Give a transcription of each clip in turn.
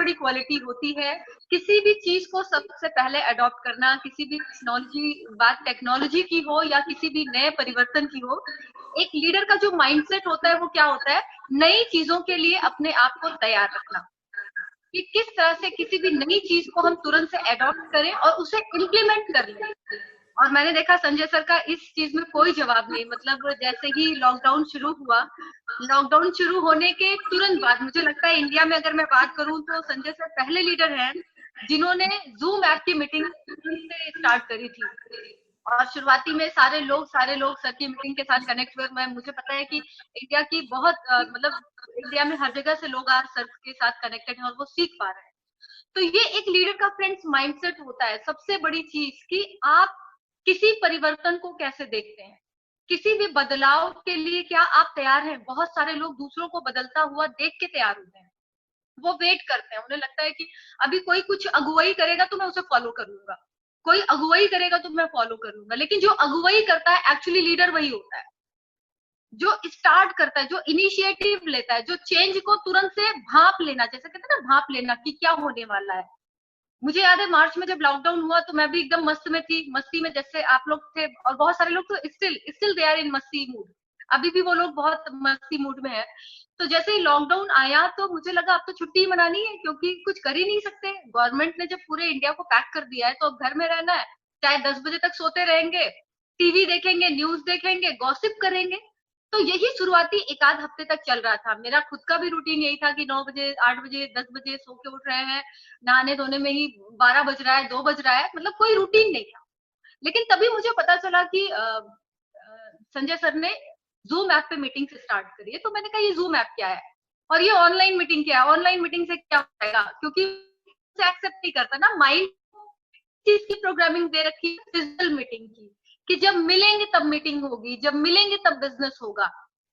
बड़ी क्वालिटी होती है किसी भी चीज को सबसे पहले अडॉप्ट करना, किसी भी टेक्नोलॉजी, बात टेक्नोलॉजी की हो या किसी भी नए परिवर्तन की हो। एक लीडर का जो माइंडसेट होता है वो क्या होता है, नई चीजों के लिए अपने आप को तैयार रखना, कि किस तरह से किसी भी नई चीज को हम तुरंत से अडॉप्ट करें और उसे इम्प्लीमेंट कर लें। और मैंने देखा संजय सर का इस चीज में कोई जवाब नहीं, मतलब जैसे ही लॉकडाउन शुरू हुआ, लॉकडाउन शुरू होने के तुरंत बाद, मुझे लगता है इंडिया में अगर मैं बात करूं तो संजय सर पहले लीडर हैं जिन्होंने जूम ऐप की मीटिंग से स्टार्ट करी थी। और शुरुआती में सारे लोग सर की मीटिंग के साथ कनेक्ट हुए। मैं मुझे पता है कि इंडिया की बहुत मतलब इंडिया में हर जगह से लोग आज सर के साथ कनेक्टेड हैं और वो सीख पा रहे हैं। तो ये एक लीडर का फ्रेंड्स माइंडसेट होता है। सबसे बड़ी चीज कि आप किसी परिवर्तन को कैसे देखते हैं, किसी भी बदलाव के लिए क्या आप तैयार हैं। बहुत सारे लोग दूसरों को बदलता हुआ देख के तैयार होते हैं, वो वेट करते हैं, उन्हें लगता है कि अभी कोई कुछ अगुवाई करेगा तो मैं उसे फॉलो करूंगा, कोई अगुवाई करेगा तो मैं फॉलो करूंगा। लेकिन जो अगुवाई करता है एक्चुअली लीडर वही होता है, जो स्टार्ट करता है, जो इनिशिएटिव लेता है, जो चेंज को तुरंत से भाप लेना, जैसे कहते हैं ना भाप लेना कि क्या होने वाला है। मुझे याद है मार्च में जब लॉकडाउन हुआ तो मैं भी एकदम मस्त में थी, मस्ती में जैसे आप लोग थे और बहुत सारे लोग तो स्टिल दे आर इन मस्ती मूड, अभी भी वो लोग बहुत मस्ती मूड में है। तो जैसे ही लॉकडाउन आया तो मुझे लगा अब तो छुट्टी मनानी है, क्योंकि कुछ कर ही नहीं सकते, गवर्नमेंट ने जब पूरे इंडिया को पैक कर दिया है तो अब घर में रहना है, चाहे 10 बजे तक सोते रहेंगे, टीवी देखेंगे, न्यूज देखेंगे, गॉसिप करेंगे। तो यही शुरुआती एक आध हफ्ते तक चल रहा था। मेरा खुद का भी रूटीन यही था कि 9 बजे, 8 बजे, 10 बजे सो के उठ रहे हैं, नहाने धोने में ही 12 बज रहा है, 2 बज रहा है, मतलब कोई रूटीन नहीं था। लेकिन तभी मुझे पता चला कि संजय सर ने जूम ऐप पे मीटिंग से स्टार्ट करी है। तो मैंने कहा ये जूम ऐप क्या है और ये ऑनलाइन मीटिंग क्या है, ऑनलाइन मीटिंग से क्या होगा, क्योंकि एक्सेप्ट नहीं करता ना माइंड, चीज की प्रोग्रामिंग दे रखी है फिजिकल मीटिंग की, कि जब मिलेंगे तब मीटिंग होगी, जब मिलेंगे तब बिजनेस होगा।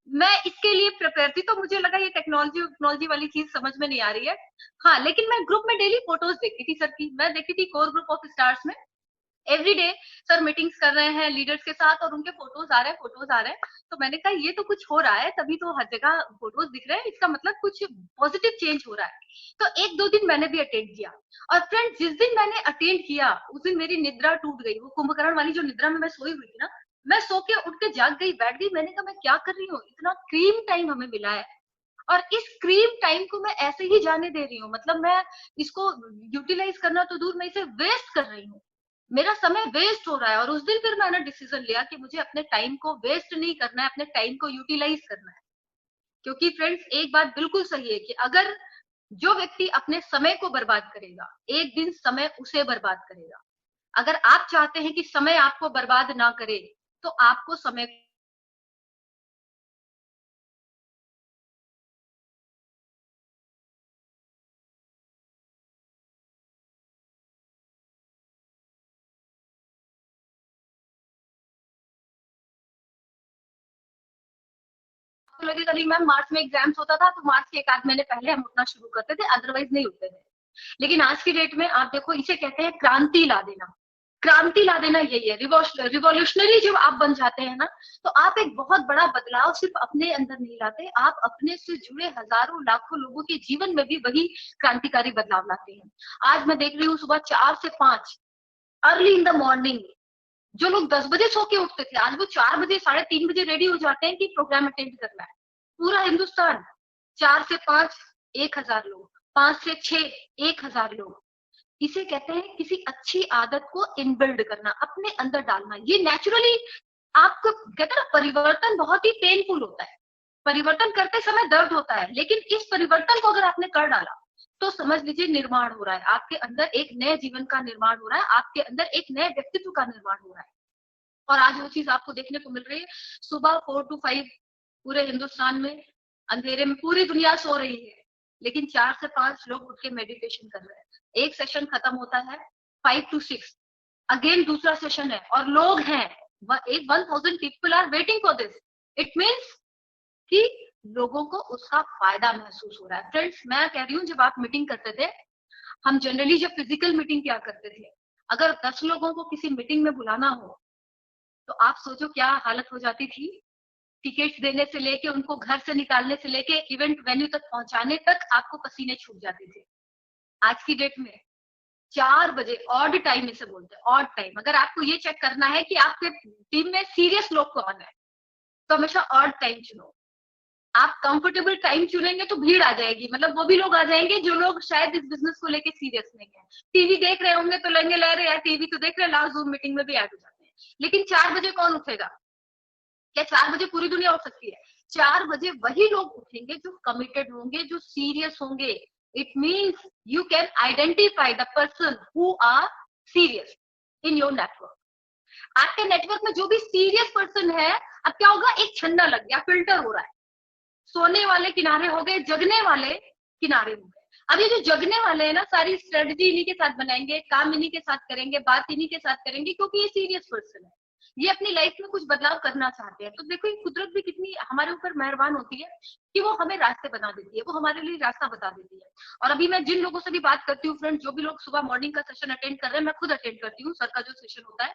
मैं इसके लिए प्रिपेयर थी, तो मुझे लगा ये टेक्नोलॉजी वाली चीज समझ में नहीं आ रही है। हाँ, लेकिन मैं ग्रुप में डेली फोटोज देखती थी सर की, मैं देखती थी कोर ग्रुप ऑफ स्टार्स में एवरी डे सर मीटिंग्स कर रहे हैं लीडर्स के साथ और उनके फोटोज आ रहे हैं। तो मैंने कहा ये तो कुछ हो रहा है, तभी तो हर जगह फोटोज दिख रहे हैं, इसका मतलब कुछ पॉजिटिव चेंज हो रहा है। तो 1-2 दिन मैंने भी अटेंड किया। और फ्रेंड जिस दिन मैंने अटेंड किया उस दिन मेरी निद्रा टूट गई, वो कुंभकर्ण वाली जो निद्रा में मैं सोई हुई थी ना, मैं सो के उठ के जाग गई, बैठ गई। मैंने कहा मैं क्या कर रही हूँ, इतना क्रीम टाइम हमें मिला है और इस क्रीम टाइम को मैं ऐसे ही जाने दे रही हूँ, मतलब मैं इसको यूटिलाइज करना तो दूर, मैं इसे वेस्ट कर रही हूँ, मेरा समय वेस्ट हो रहा है। और उस दिन फिर मैंने डिसीजन लिया कि मुझे अपने टाइम को वेस्ट नहीं करना है, अपने टाइम को यूटिलाइज करना है। क्योंकि फ्रेंड्स एक बात बिल्कुल सही है कि अगर जो व्यक्ति अपने समय को बर्बाद करेगा एक दिन समय उसे बर्बाद करेगा। अगर आप चाहते हैं कि समय आपको बर्बाद ना करे तो आपको समय को लगेगा नहीं मैम मार्च में एग्जाम्स होता था तो मार्च के 1 आध महीने पहले हम उठना शुरू करते थे, अदरवाइज नहीं होते थे। लेकिन आज की डेट में आप देखो, इसे कहते हैं क्रांति ला देना। क्रांति ला देना यही है, रिवॉल्यूशनरी जब आप बन जाते हैं ना, तो आप एक बहुत बड़ा बदलाव सिर्फ अपने अंदर नहीं लाते, आप अपने से जुड़े हजारों लाखों लोगों के जीवन में भी वही क्रांतिकारी बदलाव लाते हैं। आज मैं देख रही हूँ सुबह 4 से 5 अर्ली इन द मॉर्निंग, जो लोग 10 बजे सो के उठते थे आज वो 4 बजे, 3:30 बजे रेडी हो जाते हैं कि प्रोग्राम अटेंड करना है। पूरा हिंदुस्तान, 4 से 5 1,000 लोग, 5 से 6 1,000 लोग। इसे कहते हैं किसी अच्छी आदत को इनबिल्ड करना, अपने अंदर डालना। ये नेचुरली आपको कहते हैं ना, परिवर्तन बहुत ही पेनफुल होता है, परिवर्तन करते समय दर्द होता है, लेकिन इस परिवर्तन को अगर आपने कर डाला तो समझ लीजिए निर्माण हो रहा है, आपके अंदर एक नए जीवन का निर्माण हो रहा है, आपके अंदर एक नए व्यक्तित्व का निर्माण हो रहा है। और आज वो चीज आपको देखने को मिल रही है। सुबह 4 to 5 पूरे हिंदुस्तान में अंधेरे में पूरी दुनिया सो रही है, लेकिन 4 से 5 लोग उठ के मेडिटेशन कर रहे हैं। एक सेशन खत्म होता है 5 to 6, अगेन दूसरा सेशन है और लोग हैं, एक 1,000 people are waiting for this. It means कि लोगों को उसका फायदा महसूस हो रहा है। फ्रेंड्स मैं कह रही हूँ, जब आप मीटिंग करते थे, हम जनरली जब फिजिकल मीटिंग क्या करते थे, अगर 10 लोगों को किसी मीटिंग में बुलाना हो तो आप सोचो क्या हालत हो जाती थी। टिकट देने से लेके उनको घर से निकालने से लेके इवेंट वेन्यू तक पहुंचाने तक आपको पसीने छूट जाते थे। आज की डेट में 4 बजे ऑड टाइम इसे बोलते हैं, ऑड टाइम। अगर आपको ये चेक करना है कि आपके टीम में सीरियस लोग कौन है, तो हमेशा ऑड टाइम चुनो। आप कंफर्टेबल टाइम चुनेंगे तो भीड़ आ जाएगी, मतलब वो भी लोग आ जाएंगे जो लोग शायद इस बिजनेस को लेके सीरियस नहीं है। टीवी देख रहे होंगे तो लेंगे, ले रहे यार टीवी तो देख रहे, लास्ट जूम मीटिंग में भी ऐड हो जाते हैं। लेकिन 4 बजे कौन उठेगा? क्या 4 बजे पूरी दुनिया उठ सकती है? 4 बजे वही लोग उठेंगे जो कमिटेड होंगे, जो सीरियस होंगे। It means you can identify the person who are serious in your network. आपके नेटवर्क में जो भी सीरियस पर्सन है, अब क्या होगा, एक छन्ना लग गया, फिल्टर हो रहा है। सोने वाले किनारे हो गए, जगने वाले किनारे हो गए। अब ये जो जगने वाले हैं ना, सारी स्ट्रेटजी इन्हीं के साथ बनाएंगे, काम इन्हीं के साथ करेंगे, बात इन्हीं के साथ करेंगे, क्योंकि ये सीरियस पर्सन है, ये अपनी लाइफ में कुछ बदलाव करना चाहते हैं। तो देखो, ये कुदरत भी कितनी हमारे ऊपर मेहरबान होती है कि वो हमें रास्ते बना देती है, वो हमारे लिए रास्ता बता देती है। और अभी मैं जिन लोगों से भी बात करती हूँ फ्रेंड्स, जो भी लोग सुबह मॉर्निंग का सेशन अटेंड कर रहे हैं, मैं खुद अटेंड करती हूँ, सर का जो सेशन होता है,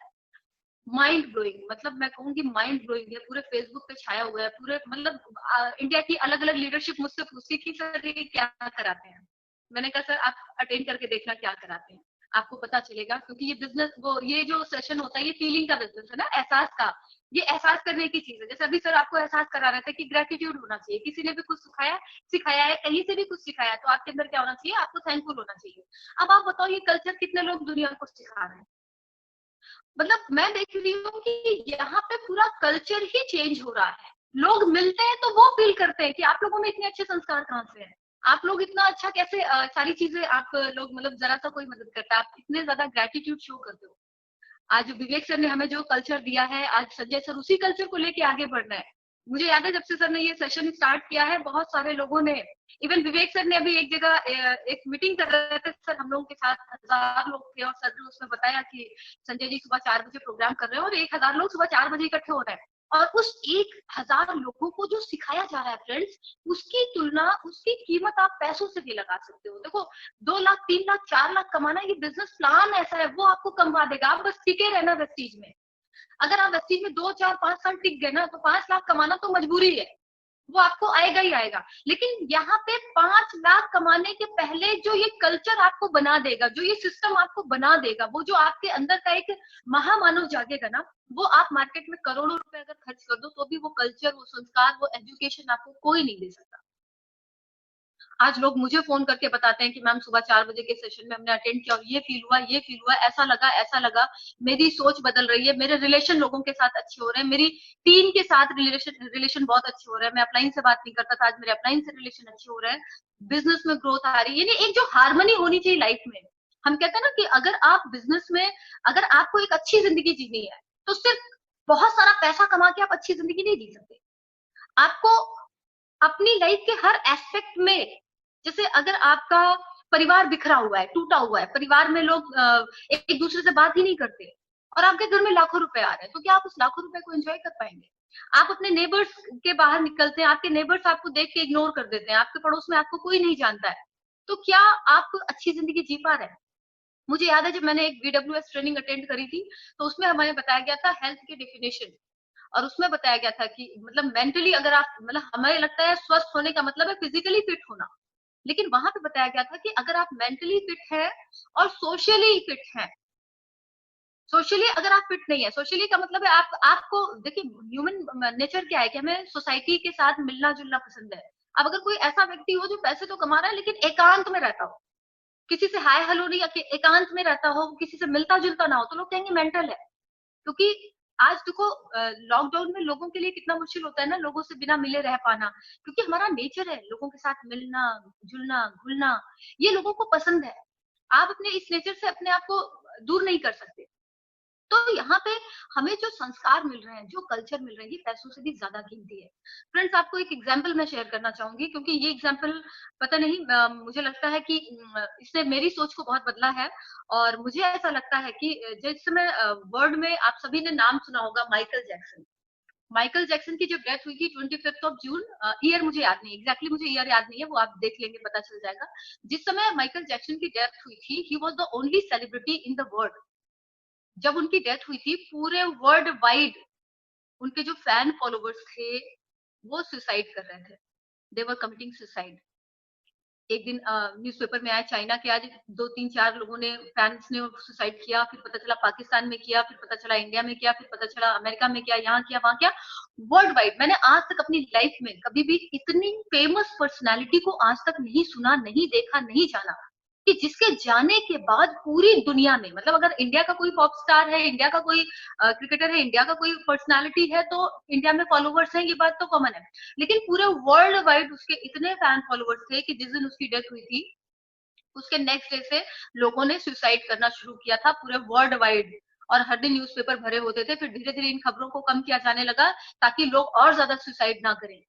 माइंड ब्लोइंग, मतलब मैं कहूंगी माइंड ब्लोइंग है। पूरे फेसबुक पे छाया हुआ है, पूरे मतलब इंडिया की अलग अलग लीडरशिप मुझसे पूछती कि सर ये क्या कराते हैं। मैंने कहा सर आप अटेंड करके देखना क्या कराते हैं, आपको पता चलेगा। क्योंकि ये बिजनेस, वो ये जो सेशन होता है, ये फीलिंग का बिजनेस है ना, एहसास का। ये एहसास करने की चीज है। जैसे अभी सर आपको एहसास करा रहे थे कि ग्रेटिट्यूड होना चाहिए, किसी ने भी कुछ सिखाया, सिखाया है, कहीं से भी कुछ सिखाया, तो आपके अंदर क्या होना चाहिए, आपको थैंकफुल होना चाहिए। अब आप बताओ, ये कल्चर कितने लोग दुनिया को सिखा रहे हैं। मतलब मैं देख रही हूँ कि यहाँ पे पूरा कल्चर ही चेंज हो रहा है। लोग मिलते हैं तो वो फील करते हैं कि आप लोगों में इतने अच्छे संस्कार कहाँ से हैं, आप लोग इतना अच्छा कैसे सारी चीजें आप लोग, मतलब जरा सा कोई मदद करता है, आप इतने ज्यादा ग्रेटिट्यूड शो करते हो। आज विवेक सर ने हमें जो कल्चर दिया है, आज संजय सर उसी कल्चर को लेके आगे बढ़ रहे हैं। मुझे याद है जब से सर ने ये सेशन स्टार्ट किया है, बहुत सारे लोगों ने, इवन विवेक सर ने अभी एक जगह एक मीटिंग कर रहे थे सर हम लोगों के साथ, 1000 लोग थे, और सर ने उसमें बताया कि संजय जी सुबह 4 बजे प्रोग्राम कर रहे हैं और 1000 लोग सुबह 4 बजे इकट्ठे हो रहे हैं। और उस 1000 लोगों को जो सिखाया जा रहा है फ्रेंड्स, उसकी तुलना, उसकी कीमत आप पैसों से भी लगा सकते हो। देखो, 2 लाख, 3 लाख, 4 लाख कमाना, ये बिजनेस प्लान ऐसा है, वो आपको कमवा देगा। आप बस टिके रहना वेस्टीज में। अगर आप वेस्टीज में 2, 4, 5 साल टिक गए ना, तो 5 लाख कमाना तो मजबूरी है, वो आपको आएगा ही आएगा। लेकिन यहाँ पे 5 लाख कमाने के पहले जो ये कल्चर आपको बना देगा, जो ये सिस्टम आपको बना देगा, वो जो आपके अंदर का एक महामानव जागेगा ना, वो आप मार्केट में करोड़ों रुपए अगर खर्च कर दो तो भी वो कल्चर, वो संस्कार, वो एजुकेशन आपको कोई नहीं दे सकता। आज लोग मुझे फोन करके बताते हैं कि मैम सुबह 4 बजे के सेशन में हमने अटेंड किया और ये फील हुआ, ये फील हुआ, ऐसा लगा, ऐसा लगा, मेरी सोच बदल रही है, मेरे रिलेशन लोगों के साथ अच्छे हो रहे हैं, मेरी टीम के साथ रिलेशन बहुत अच्छे हो रहे हैं, मैं अपलाइन से बात नहीं करता था, आज मेरे अपलाइन से रिलेशन अच्छे हो रहे हैं, बिजनेस में ग्रोथ आ रही है। यानी एक जो हार्मनी होनी चाहिए लाइफ में। हम कहते हैं ना कि अगर आप बिजनेस में, अगर आपको एक अच्छी जिंदगी जीनी है, तो सिर्फ बहुत सारा पैसा कमा के आप अच्छी जिंदगी नहीं जी सकते। आपको अपनी लाइफ के हर एस्पेक्ट में, जैसे अगर आपका परिवार बिखरा हुआ है, टूटा हुआ है, परिवार में लोग एक दूसरे से बात ही नहीं करते, और आपके घर में लाखों रुपए आ रहे हैं, तो क्या आप उस लाखों रुपए को एंजॉय कर पाएंगे? आप अपने नेबर्स के बाहर निकलते हैं, आपके नेबर्स आपको देख के इग्नोर कर देते हैं, आपके पड़ोस में आपको कोई नहीं जानता है, तो क्या आप अच्छी जिंदगी जी पा रहे हैं? मुझे याद है जब मैंने एक BWS ट्रेनिंग अटेंड करी थी, तो उसमें हमें बताया गया था हेल्थ की डेफिनेशन। और उसमें बताया गया था कि मतलब मेंटली अगर आप, मतलब हमें लगता है स्वस्थ होने का मतलब है फिजिकली फिट होना, लेकिन वहां पे बताया गया था कि अगर आप मेंटली फिट है और सोशली फिट है, सोशली अगर आप फिट नहीं है, सोशली का मतलब है आप, आपको देखिए, ह्यूमन नेचर क्या है कि हमें सोसाइटी के साथ मिलना जुलना पसंद है। अब अगर कोई ऐसा व्यक्ति हो जो पैसे तो कमा रहा है लेकिन एकांत में रहता हो, किसी से हाय हेलो नहीं, एकांत में रहता हो, किसी से मिलता जुलता ना हो, तो लोग कहेंगे मेंटल है। क्योंकि आज देखो, लॉकडाउन में लोगों के लिए कितना मुश्किल होता है ना, लोगों से बिना मिले रह पाना, क्योंकि हमारा नेचर है लोगों के साथ मिलना जुलना घुलना, ये लोगों को पसंद है। आप अपने इस नेचर से अपने आप को दूर नहीं कर सकते। तो यहाँ पे हमें जो संस्कार मिल रहे हैं, जो कल्चर मिल रहे हैं, ये पैसों से भी ज्यादा कीमती है। फ्रेंड्स, आपको एक एग्जांपल मैं शेयर करना चाहूंगी, क्योंकि ये एग्जांपल पता नहीं, मुझे लगता है कि इसने मेरी सोच को बहुत बदला है। और मुझे ऐसा लगता है कि जिस समय वर्ल्ड में आप सभी ने नाम सुना होगा माइकल जैक्सन। माइकल जैक्सन की जब डेथ हुई थी 25 जून, ईयर मुझे याद नहीं, एग्जैक्टली मुझे ईयर याद नहीं है, वो आप देख लेंगे पता चल जाएगा। जिस समय माइकल जैक्सन की डेथ हुई थी, he was the only celebrity in the world. जब उनकी डेथ हुई थी, पूरे वर्ल्ड वाइड उनके जो फैन फॉलोवर्स थे, वो सुसाइड कर रहे थे, दे वर कमिटिंग सुसाइड। एक दिन न्यूज़पेपर में आया चाइना के आज 2-3-4 लोगों ने फैंस ने सुसाइड किया, फिर पता चला पाकिस्तान में किया, फिर पता चला इंडिया में किया, फिर पता चला अमेरिका में किया, यहाँ किया, वहां किया, वर्ल्ड वाइड। मैंने आज तक अपनी लाइफ में कभी भी इतनी फेमस पर्सनालिटी को आज तक नहीं सुना, नहीं देखा, नहीं जाना, कि जिसके जाने के बाद पूरी दुनिया में, मतलब अगर इंडिया का कोई पॉप स्टार है, इंडिया का कोई क्रिकेटर है, इंडिया का कोई पर्सनालिटी है, तो इंडिया में फॉलोवर्स हैं, ये बात तो कॉमन है। लेकिन पूरे वर्ल्ड वाइड उसके इतने फैन फॉलोवर्स थे कि जिस दिन उसकी डेथ हुई थी, उसके नेक्स्ट डे से लोगों ने सुसाइड करना शुरू किया था पूरे वर्ल्ड वाइड। और हर दिन न्यूज़पेपर भरे होते थे। फिर धीरे धीरे इन खबरों को कम किया जाने लगा ताकि लोग और ज्यादा सुसाइड ना करें।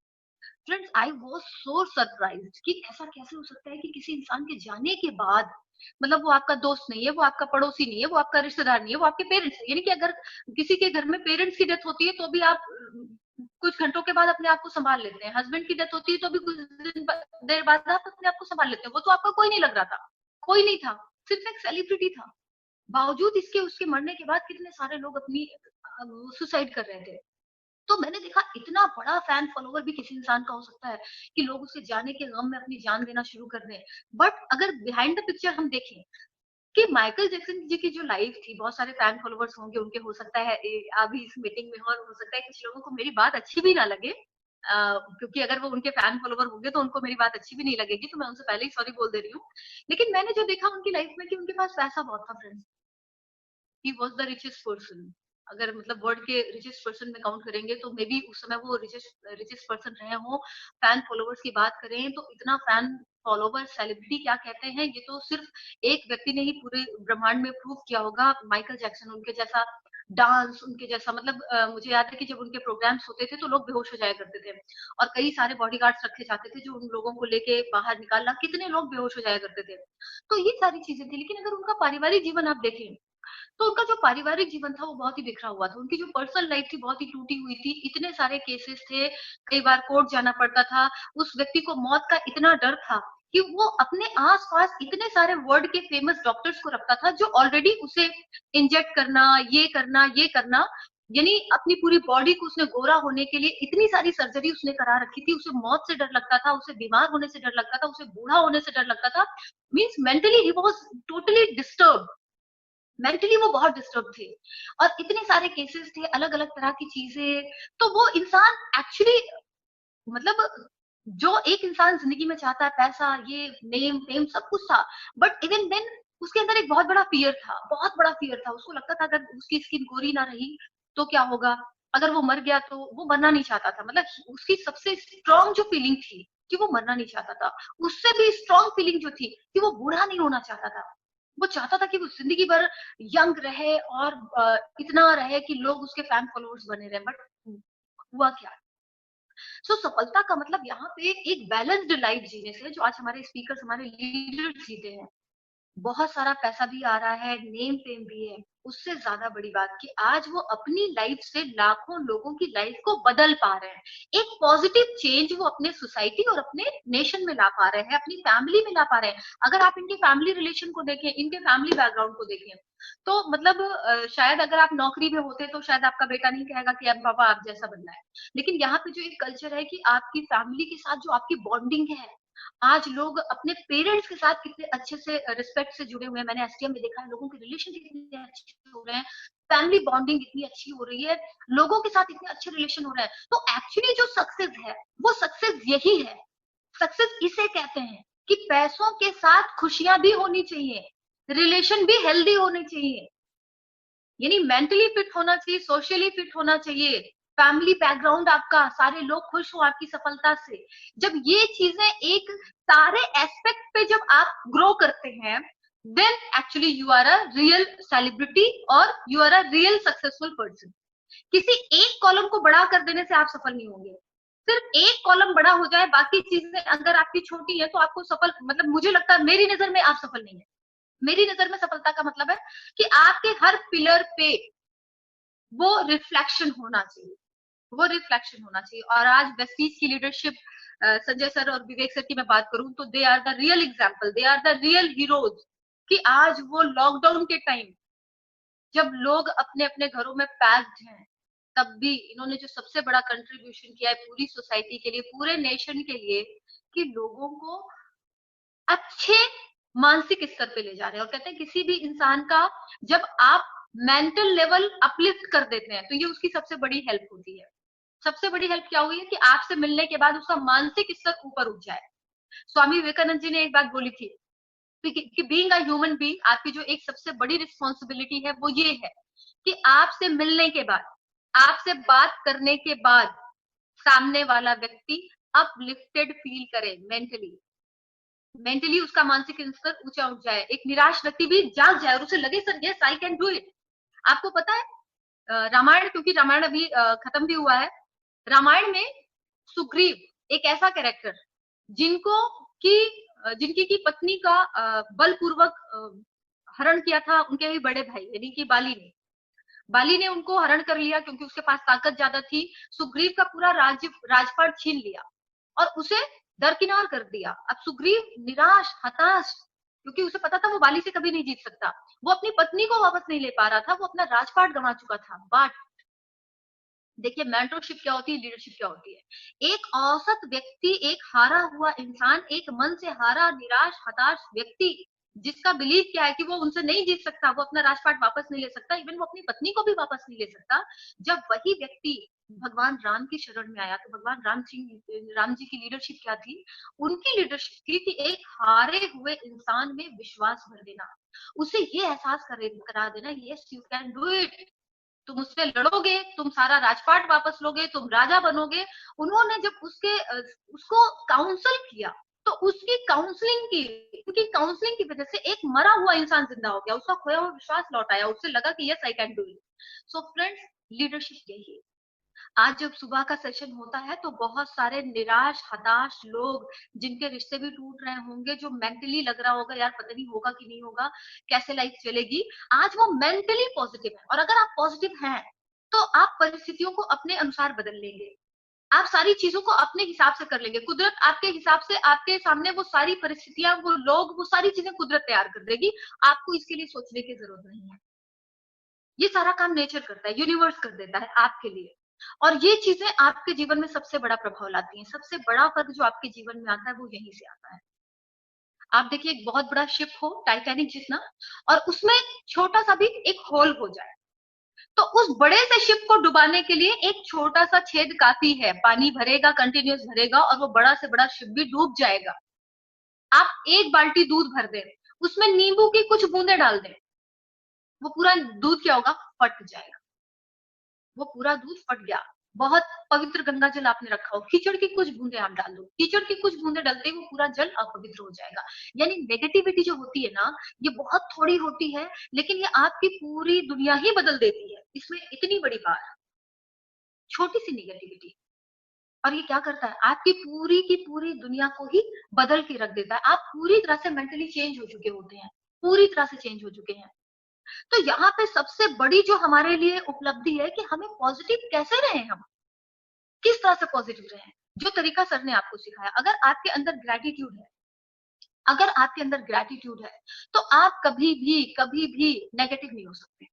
Friends, I was so surprised कि ऐसा कैसे हो सकता है कि किसी इंसान के जाने के बाद, मतलब वो आपका दोस्त नहीं है, वो आपका पड़ोसी नहीं है, वो आपका रिश्तेदार नहीं है, वो आपके पेरेंट्स है। यानी कि अगर किसी के घर में पेरेंट्स की डेथ होती है तो भी आप कुछ घंटों के बाद अपने आप को संभाल लेते हैं। हस्बैंड की डेथ होती है तो भी कुछ देर बाद आप अपने आप को संभाल लेते हैं। वो तो आपका कोई नहीं लग रहा था, कोई नहीं था, सिर्फ एक सेलिब्रिटी था। बावजूद इसके उसके मरने के बाद कितने सारे लोग अपनी सुसाइड कर रहे थे। तो मैंने देखा इतना बड़ा फैन फॉलोवर भी किसी इंसान का हो सकता है कि लोग उसके जाने के गम में अपनी जान देना शुरू कर दें। बट अगर बिहाइंड द पिक्चर हम देखें कि माइकल जैक्सन जी की जो लाइफ थी, बहुत सारे फैन फॉलोवर्स होंगे उनके, हो सकता है अभी इस मीटिंग में, और हो सकता है कुछ लोगों को मेरी बात अच्छी भी ना लगे, क्योंकि अगर वो उनके फैन फॉलोवर होंगे तो उनको मेरी बात अच्छी भी नहीं लगेगी, तो मैं उनसे पहले ही सॉरी बोल दे रही हूँ। लेकिन मैंने जो देखा उनकी लाइफ में कि उनके पास पैसा बहुत था friends. He was the richest person. अगर मतलब वर्ल्ड के रिचेस्ट पर्सन में काउंट करेंगे तो मे बी उस समय वो रिचेस्ट पर्सन रहे हो। फैन फॉलोवर्स की बात करें तो इतना फैन फॉलोवर, सेलिब्रिटी क्या कहते हैं, ये तो सिर्फ एक व्यक्ति ने ही पूरे ब्रह्मांड में प्रूव किया होगा। माइकल जैक्सन, उनके जैसा डांस, उनके जैसा, मतलब मुझे याद है कि जब उनके प्रोग्राम्स होते थे तो लोग बेहोश हो जाया करते थे, और कई सारे बॉडीगार्ड्स रखे जाते थे जो उन लोगों को लेके बाहर निकालना, कितने लोग बेहोश हो जाया करते थे। तो ये सारी चीजें थी। लेकिन अगर उनका पारिवारिक जीवन आप देखें तो उनका जो पारिवारिक जीवन था वो बहुत ही बिखरा हुआ था। उनकी जो पर्सनल लाइफ थी बहुत ही टूटी हुई थी। इतने सारे केसेस थे, कई बार कोर्ट जाना पड़ता था। उस व्यक्ति को मौत का इतना डर था कि वो अपने आसपास इतने सारे वर्ल्ड के फेमस डॉक्टर्स को रखता था जो ऑलरेडी उसे इंजेक्ट करना, ये करना, ये करना, यानी अपनी पूरी बॉडी को उसने गोरा होने के लिए इतनी सारी सर्जरी उसने करा रखी थी। उसे मौत से डर लगता था, उसे बीमार होने से डर लगता था, उसे बूढ़ा होने से डर लगता था। Means mentally he was totally disturb. Mentally वो बहुत डिस्टर्ब थे, और इतने सारे केसेस थे, अलग अलग तरह की चीजें। तो वो इंसान एक्चुअली, मतलब जो एक इंसान जिंदगी में चाहता है, पैसा, ये नेम फेम सब कुछ था, बट इवन देन उसके अंदर एक बहुत बड़ा फियर था, बहुत बड़ा फियर था। उसको लगता था अगर उसकी स्किन गोरी ना रही तो क्या होगा, अगर वो मर गया तो वो मरना नहीं चाहता था। मतलब उसकी सबसे स्ट्रॉन्ग जो फीलिंग थी कि वो मरना नहीं चाहता था, उससे भी स्ट्रॉन्ग फीलिंग जो थी कि वो बूढ़ा नहीं होना चाहता था। वो चाहता था कि वो जिंदगी भर यंग रहे और इतना रहे कि लोग उसके फैन फॉलोअर्स बने रहे। बट हुआ क्या? सो सफलता का मतलब यहाँ पे एक बैलेंस्ड लाइफ जीने से, जो आज हमारे स्पीकर्स, हमारे लीडर्स जीते हैं। बहुत सारा पैसा भी आ रहा है, नेम फेम भी है, उससे ज्यादा बड़ी बात कि आज वो अपनी लाइफ से लाखों लोगों की लाइफ को बदल पा रहे हैं। एक पॉजिटिव चेंज वो अपने सोसाइटी और अपने नेशन में ला पा रहे हैं, अपनी फैमिली में ला पा रहे हैं। अगर आप इनके फैमिली रिलेशन को देखें, इनके फैमिली बैकग्राउंड को देखें, तो मतलब शायद अगर आप नौकरी में होते तो शायद आपका बेटा नहीं कहेगा कि अब पापा आप जैसा बनना है। लेकिन यहाँ पे जो एक कल्चर है कि आपकी फैमिली के साथ जो आपकी बॉन्डिंग है, आज लोग अपने पेरेंट्स के साथ कितने अच्छे से रिस्पेक्ट से जुड़े हुए हैं। मैंने एसटीएम में देखा है, लोगों के रिलेशन कितने अच्छे हो रहे हैं, फैमिली बॉन्डिंग इतनी अच्छी हो रही है, लोगों के साथ इतने अच्छे रिलेशन हो रहे हैं। तो एक्चुअली जो सक्सेस है वो सक्सेस यही है। सक्सेस इसे कहते हैं कि पैसों के साथ खुशियां भी होनी चाहिए, रिलेशन भी हेल्दी होने चाहिए, यानी मेंटली फिट होना चाहिए, सोशली फिट होना चाहिए, फैमिली बैकग्राउंड आपका, सारे लोग खुश हो आपकी सफलता से। जब ये चीजें एक सारे एस्पेक्ट पे जब आप ग्रो करते हैं, then actually you are a real celebrity और you are a real successful person. किसी एक कॉलम को बड़ा कर देने से आप सफल नहीं होंगे। सिर्फ एक कॉलम बड़ा हो जाए, बाकी चीजें अगर आपकी छोटी है तो आपको सफल, मतलब मुझे लगता है, मेरी नजर में आप सफल नहीं है। मेरी नजर में सफलता का मतलब है कि आपके हर पिलर पे वो रिफ्लेक्शन होना चाहिए, वो रिफ्लेक्शन होना चाहिए। और आज वेस्टीज की लीडरशिप, संजय सर और विवेक सर की मैं बात करूं तो they are the real example, they are the real heroes. कि आज वो लॉकडाउन के टाइम जब लोग अपने अपने घरों में पैक्ड हैं, तब भी इन्होंने जो सबसे बड़ा कंट्रीब्यूशन किया है पूरी सोसाइटी के लिए, पूरे नेशन के लिए, कि लोगों को अच्छे मानसिक स्तर पे ले जा रहे हैं। और कहते हैं किसी भी इंसान का जब आप मेंटल लेवल अपलिफ्ट कर देते हैं तो ये उसकी सबसे बड़ी हेल्प होती है। सबसे बड़ी हेल्प क्या हुई है कि आपसे मिलने के बाद उसका मानसिक स्तर ऊपर उठ जाए। स्वामी विवेकानंद जी ने एक बात बोली थी कि बीइंग अ ह्यूमन बीइंग, आपकी जो एक सबसे बड़ी रिस्पॉन्सिबिलिटी है वो ये है कि आपसे मिलने के बाद, आपसे बात करने के बाद सामने वाला व्यक्ति अपलिफ्टेड फील करे, मेंटली मेंटली उसका मानसिक स्तर ऊंचा उठ जाए, एक निराश व्यक्ति भी जाग जाए और उसे लगे sir yes I can do it. आपको पता है रामायण, क्योंकि रामायण अभी खत्म भी हुआ है, रामायण में सुग्रीव एक ऐसा कैरेक्टर जिनको की जिनकी की पत्नी का बलपूर्वक हरण किया था उनके भी बड़े भाई यानी कि बाली ने उनको हरण कर लिया क्योंकि उसके पास ताकत ज्यादा थी। सुग्रीव का पूरा राजपाट छीन लिया और उसे दरकिनार कर दिया। अब सुग्रीव निराश हताश, क्योंकि उसे पता था वो बाली से कभी नहीं जीत सकता, वो अपनी पत्नी को वापस नहीं ले पा रहा था, वो अपना राजपाट गंवा चुका था। बट देखिए मेंटरशिप क्या होती है, लीडरशिप क्या होती है। एक औसत व्यक्ति, एक हारा हुआ इंसान, एक मन से हारा निराश हताश व्यक्ति जिसका बिलीव क्या है कि वो उनसे नहीं जीत सकता, वो अपना राजपाट वापस नहीं ले सकता, इवन वो अपनी पत्नी को भी वापस नहीं ले सकता, जब वही व्यक्ति भगवान राम की शरण में आया तो भगवान राम जी की लीडरशिप क्या थी? उनकी लीडरशिप थी कि एक हारे हुए इंसान में विश्वास भर देना, उसे ये एहसास करा देना yes you can do it, तुम उससे लड़ोगे, तुम सारा राजपाट वापस लोगे, तुम राजा बनोगे। उन्होंने जब उसको काउंसल किया तो उनकी काउंसलिंग की वजह से एक मरा हुआ इंसान जिंदा हो गया, उसका खोया हुआ विश्वास लौट आया, उससे लगा कि yes I can do it. So friends, leadership यही है। आज जब सुबह का सेशन होता है तो बहुत सारे निराश हताश लोग जिनके रिश्ते भी टूट रहे होंगे, जो मेंटली लग रहा होगा यार पता नहीं होगा कि नहीं होगा, कैसे लाइफ चलेगी, आज वो मेंटली पॉजिटिव है। और अगर आप पॉजिटिव हैं तो आप परिस्थितियों को अपने अनुसार बदल लेंगे, आप सारी चीजों को अपने हिसाब से कर लेंगे। कुदरत आपके हिसाब से आपके सामने वो सारी परिस्थितियां, वो लोग, वो सारी चीजें कुदरत तैयार कर देगी, आपको इसके लिए सोचने की जरूरत नहीं है। ये सारा काम नेचर करता है, यूनिवर्स कर देता है आपके लिए। और ये चीजें आपके जीवन में सबसे बड़ा प्रभाव लाती हैं। सबसे बड़ा फर्क जो आपके जीवन में आता है वो यहीं से आता है। आप देखिए एक बहुत बड़ा शिप हो टाइटैनिक जितना, और उसमें छोटा सा भी एक होल हो जाए तो उस बड़े से शिप को डुबाने के लिए एक छोटा सा छेद काफी है, पानी भरेगा, कंटिन्यूस भरेगा और वो बड़ा से बड़ा शिप भी डूब जाएगा। आप एक बाल्टी दूध भर दें, उसमें नींबू की कुछ बूंदे डाल दें, वो पूरा दूध क्या होगा, फट जाएगा। वो पूरा दूध फट गया। बहुत पवित्र गंगा जल आपने रखा हो, कीचड़ की कुछ बूंदे आप डाल दो, कीचड़ की कुछ बूंदे डालते ही वो पूरा जल अपवित्र हो जाएगा। यानी नेगेटिविटी जो होती है ना, ये बहुत थोड़ी होती है लेकिन ये आपकी पूरी दुनिया ही बदल देती है। इसमें इतनी बड़ी बात, छोटी सी नेगेटिविटी, और ये क्या करता है, आपकी पूरी की पूरी दुनिया को ही बदल के रख देता है। आप पूरी तरह से मेंटली चेंज हो चुके होते हैं, पूरी तरह से चेंज हो चुके हैं। तो यहाँ पे सबसे बड़ी जो हमारे लिए उपलब्धि है कि हमें पॉजिटिव कैसे रहे, हम किस तरह से पॉजिटिव रहे, जो तरीका सर ने आपको सिखाया। अगर आपके अंदर ग्रेटिट्यूड है, अगर आपके अंदर ग्रेटिट्यूड है तो आप कभी भी नेगेटिव नहीं हो सकते।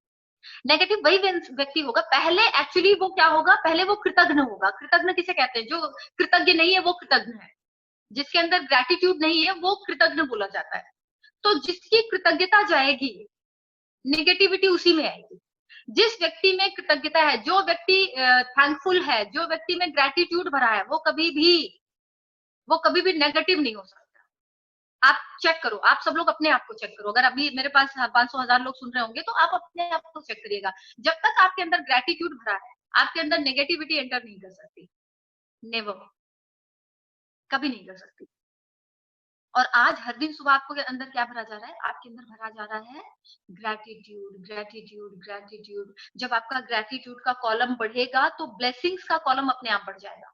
नेगेटिव वही व्यक्ति होगा, पहले एक्चुअली वो क्या होगा, पहले वो कृतज्ञ होगा। कृतज्ञ किसे कहते हैं? जो कृतज्ञ नहीं है वो कृतज्ञ है, जिसके अंदर ग्रेटिट्यूड नहीं है वो कृतज्ञ बोला जाता है। तो जिसकी कृतज्ञता जाएगी, नेगेटिविटी उसी में आएगी। जिस व्यक्ति में कृतज्ञता है, जो व्यक्ति थैंकफुल है, जो व्यक्ति में ग्रेटिट्यूड भरा है, वो कभी भी नेगेटिव नहीं हो सकता। आप चेक करो, आप सब लोग अपने आप को चेक करो। अगर अभी मेरे पास 500,000 लोग सुन रहे होंगे तो आप अपने आप को चेक करिएगा। जब तक आपके अंदर ग्रेटिट्यूड भरा है, आपके अंदर नेगेटिविटी एंटर नहीं कर सकती, नेवर, कभी नहीं कर सकती। और आज हर दिन सुबह आपको अंदर क्या भरा जा रहा है? आपके अंदर भरा जा रहा है ग्रेटिट्यूड, ग्रेटिट्यूड, ग्रेटिट्यूड। जब आपका ग्रेटिट्यूड का कॉलम बढ़ेगा तो ब्लेसिंग्स का कॉलम अपने आप बढ़ जाएगा।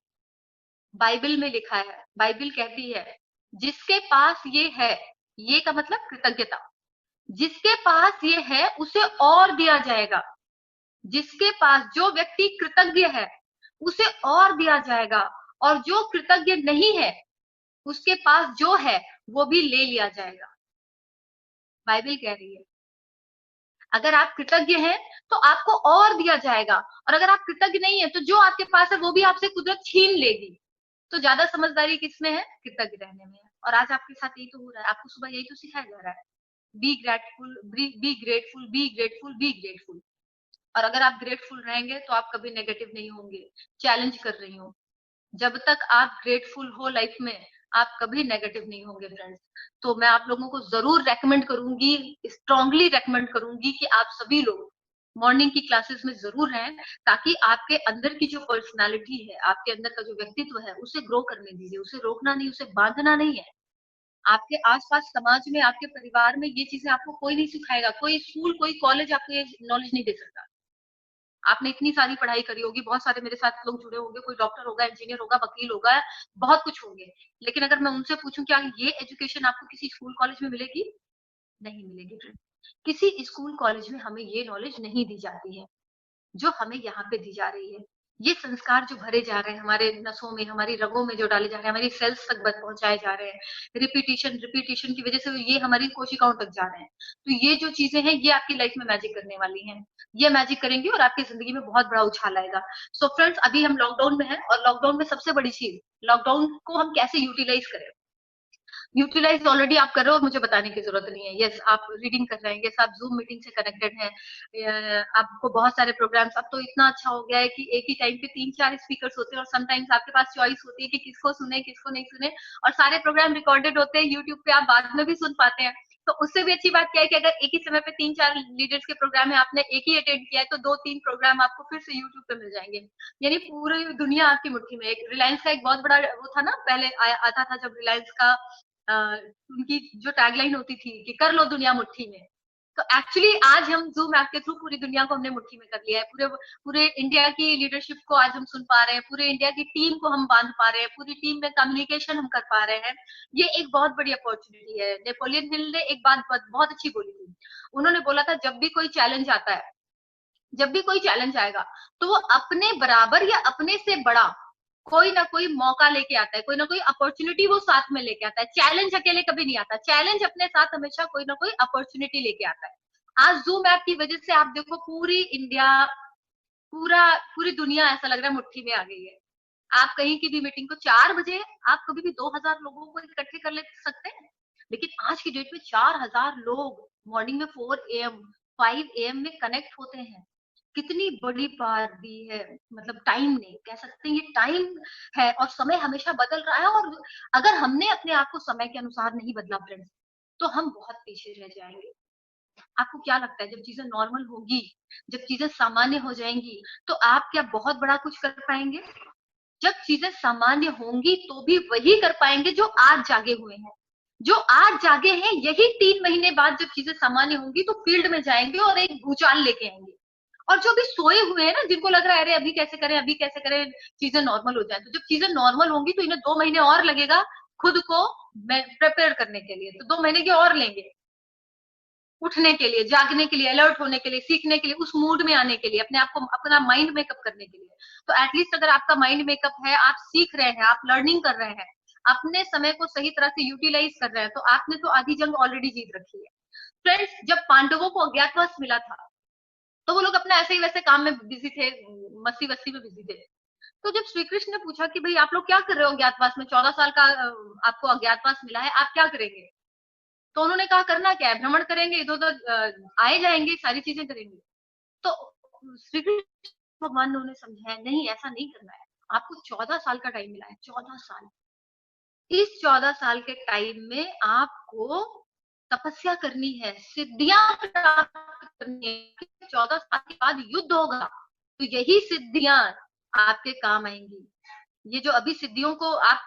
बाइबल में लिखा है, बाइबल कहती है जिसके पास ये है, ये का मतलब कृतज्ञता, जिसके पास ये है उसे और दिया जाएगा। जिसके पास, जो व्यक्ति कृतज्ञ है उसे और दिया जाएगा, और जो कृतज्ञ नहीं है उसके पास जो है वो भी ले लिया जाएगा। बाइबल कह रही है अगर आप कृतज्ञ हैं तो आपको और दिया जाएगा, और अगर आप कृतज्ञ नहीं है तो जो आपके पास है वो भी आपसे कुदरत छीन लेगी। तो ज्यादा समझदारी किसमें है? कृतज्ञ रहने में है। और आज आपके साथ यही तो हो रहा है, आपको सुबह यही तो सिखाया जा रहा है, be grateful, be grateful, be grateful, be grateful. और अगर आप ग्रेटफुल रहेंगे तो आप कभी नेगेटिव नहीं होंगे। चैलेंज कर रही हूँ, जब तक आप ग्रेटफुल हो लाइफ में, आप कभी नेगेटिव नहीं होंगे फ्रेंड्स। तो मैं आप लोगों को जरूर रेकमेंड करूंगी, स्ट्रांगली रेकमेंड करूंगी कि आप सभी लोग मॉर्निंग की क्लासेस में जरूर हैं, ताकि आपके अंदर की जो पर्सनालिटी है, आपके अंदर का जो व्यक्तित्व है, उसे ग्रो करने दीजिए, उसे रोकना नहीं, उसे बांधना नहीं है। आपके आसपास समाज में, आपके परिवार में ये चीजें आपको कोई नहीं सिखाएगा, कोई स्कूल, कोई कॉलेज आपको ये नॉलेज नहीं दे सकता। आपने इतनी सारी पढ़ाई करी होगी, बहुत सारे मेरे साथ लोग जुड़े होंगे, कोई डॉक्टर होगा, इंजीनियर होगा, वकील होगा, बहुत कुछ होंगे, लेकिन अगर मैं उनसे पूछूं क्या ये एजुकेशन आपको किसी स्कूल कॉलेज में मिलेगी? नहीं मिलेगी फ्रेंड। किसी स्कूल कॉलेज में हमें ये नॉलेज नहीं दी जाती है जो हमें यहाँ पे दी जा रही है। ये संस्कार जो भरे जा रहे हैं हमारे नसों में, हमारी रगों में जो डाले जा रहे हैं, हमारी सेल्स तक पहुंचाए जा रहे हैं, रिपीटिशन रिपीटिशन की वजह से ये हमारी कोशिकाओं तक जा रहे हैं। तो ये जो चीजें हैं ये आपकी लाइफ में मैजिक करने वाली हैं, ये मैजिक करेंगी और आपकी जिंदगी में बहुत बड़ा उछाल आएगा। सो फ्रेंड्स, अभी हम लॉकडाउन में हैं, और लॉकडाउन में सबसे बड़ी चीज, लॉकडाउन को हम कैसे यूटिलाइज करें। यूटिलाइज ऑलरेडी आप कर रहे हो और मुझे बताने की जरूरत नहीं है। यस, आप रीडिंग कर रहे हैं, यस आप जूम मीटिंग से कनेक्टेड हैं, आपको बहुत सारे प्रोग्राम्स, अब तो इतना अच्छा हो गया है कि एक ही टाइम पे 3-4 स्पीकर्स होते हैं, और समटाइम्स आपके पास चॉइस होती है कि किसको सुने किसको नहीं सुने, और सारे प्रोग्राम रिकॉर्डेड होते हैं यूट्यूब पे, आप बाद में भी सुन पाते हैं। तो उससे भी अच्छी बात क्या है कि अगर एक ही समय पे 3-4 लीडर्स के प्रोग्राम है, आपने एक ही अटेंड किया है, तो 2-3 प्रोग्राम आपको फिर से यूट्यूब पे मिल जाएंगे। यानी पूरी दुनिया आपकी मुट्ठी में। एक रिलायंस का एक बहुत बड़ा वो था ना, पहले आता था जब रिलायंस का उनकी जो टैगलाइन होती थी कि कर लो दुनिया मुट्ठी में। तो एक्चुअली आज हम जूम ऐप के थ्रू पूरी दुनिया को हमने मुट्ठी में कर लिया है। पूरे पूरे इंडिया की लीडरशिप को आज हम सुन पा रहे हैं, पूरे इंडिया की टीम को हम बांध पा रहे हैं, पूरी टीम में कम्युनिकेशन हम कर पा रहे हैं। ये एक बहुत बड़ी अपॉर्चुनिटी है। नेपोलियन हिल ने एक बात बहुत अच्छी बोली थी। उन्होंने बोला था, जब भी कोई चैलेंज आता है, जब भी कोई चैलेंज आएगा, तो वो अपने बराबर या अपने से बड़ा कोई ना कोई मौका लेके आता है, कोई ना कोई अपॉर्चुनिटी वो साथ में लेके आता है। चैलेंज अकेले कभी नहीं आता, चैलेंज अपने साथ हमेशा कोई ना कोई अपॉर्चुनिटी लेके आता है। आज जूम ऐप की वजह से आप देखो, पूरी इंडिया, पूरी दुनिया ऐसा लग रहा है मुट्ठी में आ गई है। आप कहीं की भी मीटिंग को 4 बजे, आप कभी भी 2000 लोगों को इकट्ठे कर ले सकते हैं, लेकिन आज की डेट में 4000 लोग मॉर्निंग में 4 AM 5 AM में कनेक्ट होते हैं। कितनी बड़ी बात दी है, मतलब टाइम ने, कह सकते हैं ये टाइम है, और समय हमेशा बदल रहा है। और अगर हमने अपने आप को समय के अनुसार नहीं बदला फ्रेंड्स, तो हम बहुत पीछे रह जाएंगे। आपको क्या लगता है, जब चीजें नॉर्मल होगी, जब चीजें सामान्य हो जाएंगी, तो आप क्या बहुत बड़ा कुछ कर पाएंगे? जब चीजें सामान्य होंगी तो भी वही कर पाएंगे जो आज जागे हुए हैं। जो आज जागे हैं, यही 3 महीने बाद जब चीजें सामान्य होंगी तो फील्ड में जाएंगे और एक भूचाल लेके आएंगे। और जो भी सोए हुए हैं ना, जिनको लग रहा है अरे अभी कैसे करें, अभी कैसे करें, चीजें नॉर्मल हो जाए, तो जब चीजें नॉर्मल होंगी तो इन्हें 2 महीने और लगेगा खुद को प्रिपेयर करने के लिए। तो 2 महीने के और लेंगे उठने के लिए, जागने के लिए, अलर्ट होने के लिए, सीखने के लिए, उस मूड में आने के लिए, अपने आप को, अपना माइंड मेकअप करने के लिए। तो एटलीस्ट अगर आपका माइंड मेकअप है, आप सीख रहे हैं, आप लर्निंग कर रहे हैं, अपने समय को सही तरह से यूटिलाइज कर रहे हैं, तो आपने तो आधी जंग ऑलरेडी जीत रखी है। फ्रेंड्स, जब पांडवों को अज्ञातवास मिला था, तो वो लोग अपना ऐसे ही वैसे काम में बिजी थे, मस्ती वस्ती में बिजी थे। तो जब श्री कृष्ण ने पूछा कि भाई आप लोग क्या कर रहे हो अज्ञातवास में, 14 साल का आपको अज्ञातवास मिला है, आप क्या करेंगे? तो उन्होंने कहा करना क्या है, भ्रमण करेंगे, इधर उधर आए जाएंगे, सारी चीजें करेंगे। तो श्री कृष्ण भगवान ने उन्हें समझाया, नहीं ऐसा नहीं करना है, आपको 14 साल का टाइम मिला है, 14 साल। इस 14 साल के टाइम में आपको तपस्या करनी है, सिद्धियां प्राप्त करनी है। 14 साल के बाद युद्ध होगा, तो यही सिद्धियां आपके काम आएंगी। ये जो अभी सिद्धियों को आप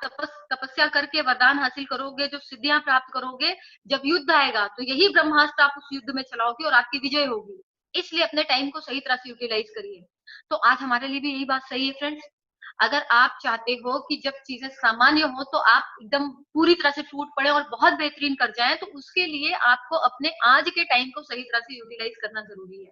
तपस्या करके वरदान हासिल करोगे, जो सिद्धियां प्राप्त करोगे, जब युद्ध आएगा तो यही ब्रह्मास्त्र आप उस युद्ध में चलाओगे और आपकी विजय होगी। इसलिए अपने टाइम को सही तरह से यूटिलाइज करिए। तो आज हमारे लिए भी यही बात सही है फ्रेंड्स। अगर आप चाहते हो कि जब चीजें सामान्य हो तो आप एकदम पूरी तरह से टूट पड़े और बहुत बेहतरीन कर जाएं, तो उसके लिए आपको अपने आज के टाइम को सही तरह से यूटिलाइज करना जरूरी है।